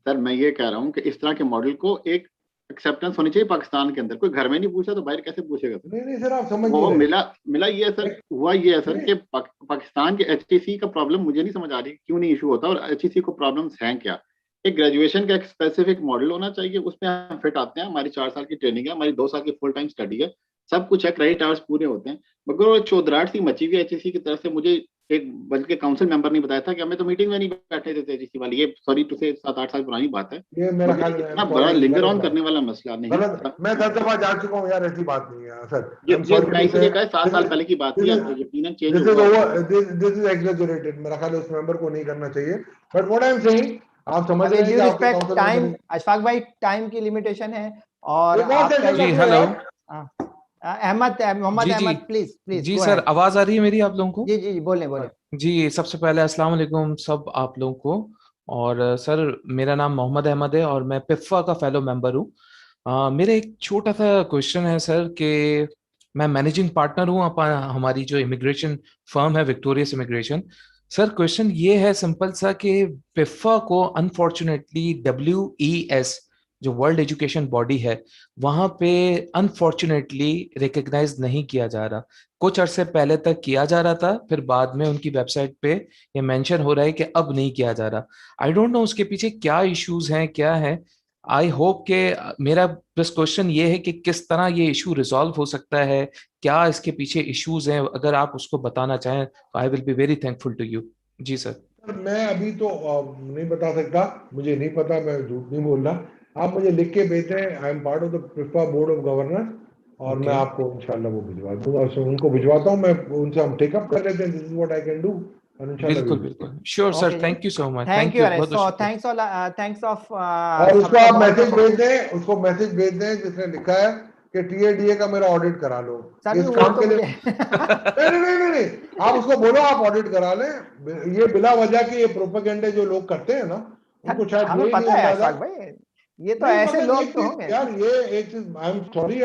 सर मैं ये कह रहा हूँ कि इस तरह के मॉडल को एक एक्सेप्टेंस होनी चाहिए पाकिस्तान के अंदर। कोई घर में नहीं पूछा तो बाहर कैसे पूछेगा? नहीं सर, आप समझ वो मिला ये सर, हुआ ये है सर कि पाकिस्तान के एचईसी का प्रॉब्लम मुझे नहीं समझ आ रही क्यों नहीं इशू होता, और एचईसी को प्रॉब्लम्स हैं क्या। एक ग्रेजुएशन का एक स्पेसिफिक मॉडल होना चाहिए, उसमें हम फिट आते हैं। हमारी 4 साल की ट्रेनिंग है, हमारी 2 साल की फुल टाइम स्टडी है, सब कुछ है, क्रेडिट आवर्स पूरे होते हैं। मगर वो चौधराहट सी मची हुई एचईसी की तरफ से, मुझे एक बल्कि काउंसिल मेंबर ने बताया था कि हमें तो मीटिंग में नहीं बैठने देते जीसी वाली। ये सॉरी टू से 7-8 साल पुरानी बात है। ये मेरा ख्याल इतना बड़ा लिंगर ऑन करने वाला मसला नहीं। मैं 10 दफा जा चुका हूँ यार, ऐसी बात नहीं है सर। ये इसीलिए कहा 7 साल पहले की बात थी, यकीनन चेंज हुआ। दिस इज एग्जैजरेटेड, मेरा ख्याल उस मेंबर को नहीं करना चाहिए। But what I am saying, आप समझ रहे हैं कि आपके टाइम, अशफाक भाई टाइम की लिमिटेशन है। और जी हेलो अहमद, मोहम्मद अहमद, प्लीज जी सर, आवाज आ रही है मेरी आप लोगों को? जी बोले जी। सबसे पहले अस्सलाम वालेकुम सब आप लोगों को। और सर मेरा नाम मोहम्मद अहमद है और मैं पिफ्फा का फेलो मेंबर हूँ। मेरा एक छोटा सा क्वेश्चन है सर कि मैं मैनेजिंग पार्टनर हूँ हमारी जो इमिग्रेशन फर्म है विक्टोरियस इमिग्रेशन। सर क्वेश्चन ये है सिंपल सा कि पिफ्फा को अनफॉर्चुनेटली WES जो वर्ल्ड एजुकेशन बॉडी है वहां पे अनफॉर्चुनेटली रिकग्नाइज नहीं किया जा रहा। कुछ अरसे पहले तक किया जा रहा था, फिर बाद में उनकी वेबसाइट पे ये मेंशन हो रहा है कि अब नहीं किया जा रहा। आई डोंट नो उसके पीछे क्या इश्यूज हैं, क्या है। आई होप के मेरा बस क्वेश्चन ये है कि किस तरह ये इशू रिजॉल्व हो सकता है, क्या इसके पीछे इश्यूज हैं, अगर आप उसको बताना चाहें तो I will be very thankful to you. जी सर। मैं अभी तो नहीं बता सकता, मुझे नहीं पता, मैं झूठ नहीं बोल रहा। आप मुझे लिख के भेजें, I am part of the PIFFA board of governor, और मैं आपको इंशाल्लाह वो भिजवा दूंगा। उनको भिजवाता हूँ मैं, उनसे हम टेकअप कर लेते हैं, this is what I can do. बिल्कुल sure sir, thank you so much. Thank you thanks of. और उसको आप मैसेज भेज दें, उसको मैसेज भेज दें जिसने लिखा है कि TADA का मेरा ऑडिट करा लो इस काम के लिए। नहीं, आप उसको बोलो आप ऑडिट करा लें। ये बिला वजह के ये प्रोपेगेंडा जो लोग करते हैं ना, उनको शायद हमें पता है अशफाक भाई, ये तो ऐसे लोग तो होंगे यार। ये एक चीज, आई एम सॉरी,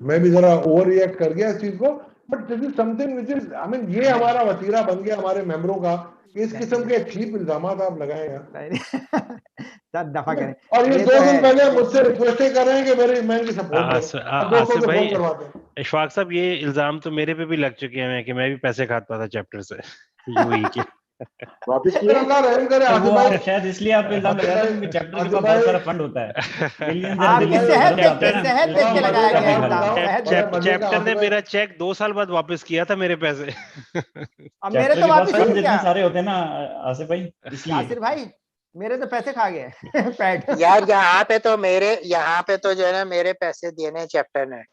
मैं भी जरा ओवर रिएक्ट कर गया इस चीज को, but this is something which is, I mean ये हमारा वतीरा बन गया हमारे मेंबरों का। इस किस्म के चीप इल्जामात आप लगाए यार। दफा करें। और ये 2 दिन पहले मुझसे रिक्वेस्ट कर रहे हैं कि मेरे मैन की सपोर्ट करो। आसिफ भाई, इशफाक साहब, ये इल्जाम तो मेरे पे भी लग चुके हैं कि मैं भी पैसे खाता था चैप्टर से यूएई के। वापस शायद इसलिए आप इल्जाम लगा रहे हैं कि चैप्टर के पास बहुत सारा फंड होता है। चैप्टर ने मेरा चेक 2 साल बाद वापस किया था, मेरे पैसे। अब मेरे तो वापस नहीं किया। सारे होते हैं ना आसिफ भाई, इसलिए आसिफ भाई मेरे तो पैसे खा गए। यार यहाँ पे तो जो है ना मेरे पैसे देने चैप्टर ने।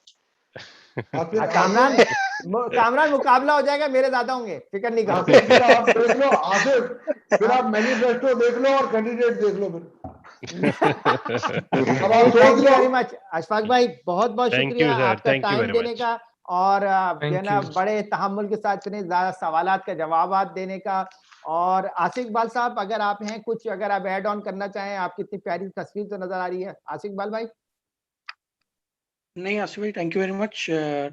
कामरान मुकाबला हो जाएगा, मेरे ज्यादा होंगे, फिक्र नहीं करो। आप देख लो आसिफ, फिर आप मैनिफेस्टो देख लो और कैंडिडेट देख लो फिर। Thank you very much Ashfaq भाई, बहुत बहुत शुक्रिया आपका टाइम देने का, और जो ना बड़े तहम्मुल के साथ इतने ज्यादा सवालात का जवाब देने का। और आसिफ इकबाल साहब, अगर आप हैं कुछ, अगर आप ऐड ऑन करना चाहें, आपकी इतनी प्यारी तस्वीर तो नजर आ रही है। आसिफ इकबाल भाई। नहीं आसिफ भाई, thank you very much.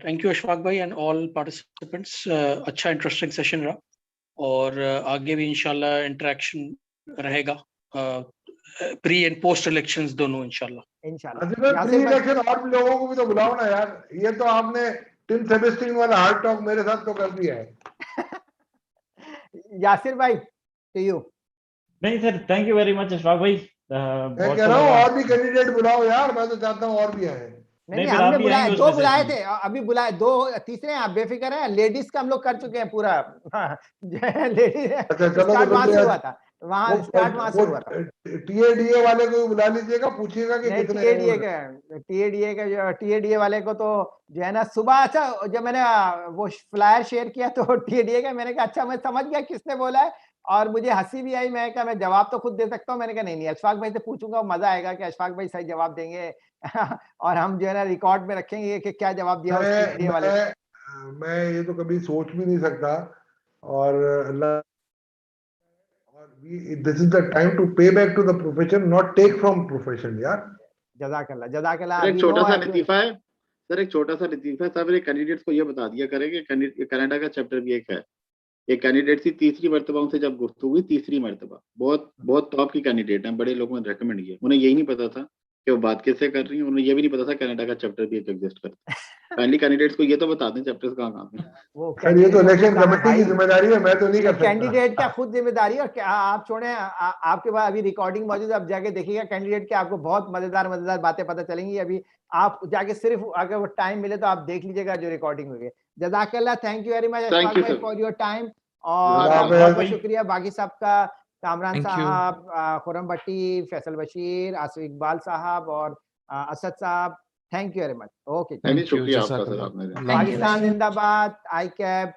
Thank you Ashfaq भाई एंड ऑल पार्टिसिपेंट्स। अच्छा इंटरेस्टिंग सेशन रहा, और आगे भी इंशाल्लाह इंटरेक्शन रहेगा, प्री एंड पोस्ट इलेक्शंस दोनों इंशाल्लाह। प्री इलेक्शन और लोगों को भी तो बुलाओ ना यार। ये तो आपने टिम सेबेस्टियन वाला हार्ड टॉक मेरे साथ तो कर दिया है। यासिर भाई टू यू। नहीं sir, thank you very much Ashfaq भाई। मैं कह रहा हूँ और भी कैंडिडेट बुलाओ यार, मैं तो चाहता हूँ और भी आए। नहीं हमने बुलाए, 2 बुलाए थे, अभी बुलाए 2, तीसरे आप बेफिक्र हैं। लेडीज का हम लोग कर चुके हैं पूरा। लेडीज स्टार्ट वहां से हुआ था, वहां से हुआ था। TADA वाले को बुला लीजिएगा, पूछिएगा कि कितने TADA वाले को तो जो है ना सुबह, अच्छा जब मैंने वो फ्लायर शेयर किया तो TADA का, मैंने कहा अच्छा मैं समझ गया किसने बोला है, और मुझे हंसी भी आई। मैं कहा मैं जवाब तो खुद दे सकता हूँ। मैंने कहा नहीं अशफाक भाई से पूछूंगा, मजा आएगा कि अशफाक भाई सही जवाब देंगे। और हम जो है ना रिकॉर्ड में रखेंगे कि क्या जवाब दिया TADA वाले। मैं ये तो कभी सोच भी नहीं सकता, और this is the time to pay back to the profession, not take from profession यार। जज़ाकल्लाह। एक छोटा सा लतीफा है सर, एक छोटा सा लतीफा है। सब कैंडिडेट्स को ये बता दिया करें कि कनाडा का चैप्टर भी एक है। एक कैंडिडेट थी, तीसरी मरतबा उनसे जब गुफ्तगू हुई, तीसरी मरतबा, बहुत टॉप की कैंडिडेट है, बड़े लोगों ने रेकमेंड किया। उन्हें यही नहीं पता था कि वो बात कैसे कर रही है, उन्हें ये भी नहीं पता था कनाडा का चैप्टर भी एक एग्जिस्ट करता है। फाइनली कैंडिडेट्स को ये तो बता दें चैप्टर्स कहाँ है। ये तो इलेक्शन कमेटी की जिम्मेदारी है, मैं तो नहीं कर सकता। कैंडिडेट का खुद जिम्मेदारी। और आप छोड़े, आपके पास अभी रिकॉर्डिंग मौजूद है, आप जाके देखिएगा कैंडिडेट के, आपको बहुत मजेदार बातें पता चलेंगी। अभी आप जाके सिर्फ अगर वो टाइम मिले तो आप देख लीजिएगा जो रिकॉर्डिंग हुई है। जज़ाकल्लाह, thank you very much Thank you, भाई sir. For your time. और जज़ाकल्लाह बहुत बहुत भाई। शुक्रिया बाकी सबका, कामरान Thank you. साहब, खुरम भट्टी, फैसल बशीर, आसिफ इकबाल साहब और असद साहब, thank you very much. Okay, नहीं, Thank you. शुक्रिया आपका सर, जज़ाकल्लाह। आपने अल्लाह पाकिस्तान हाफ़िज़। जिंदाबाद, आई कैप।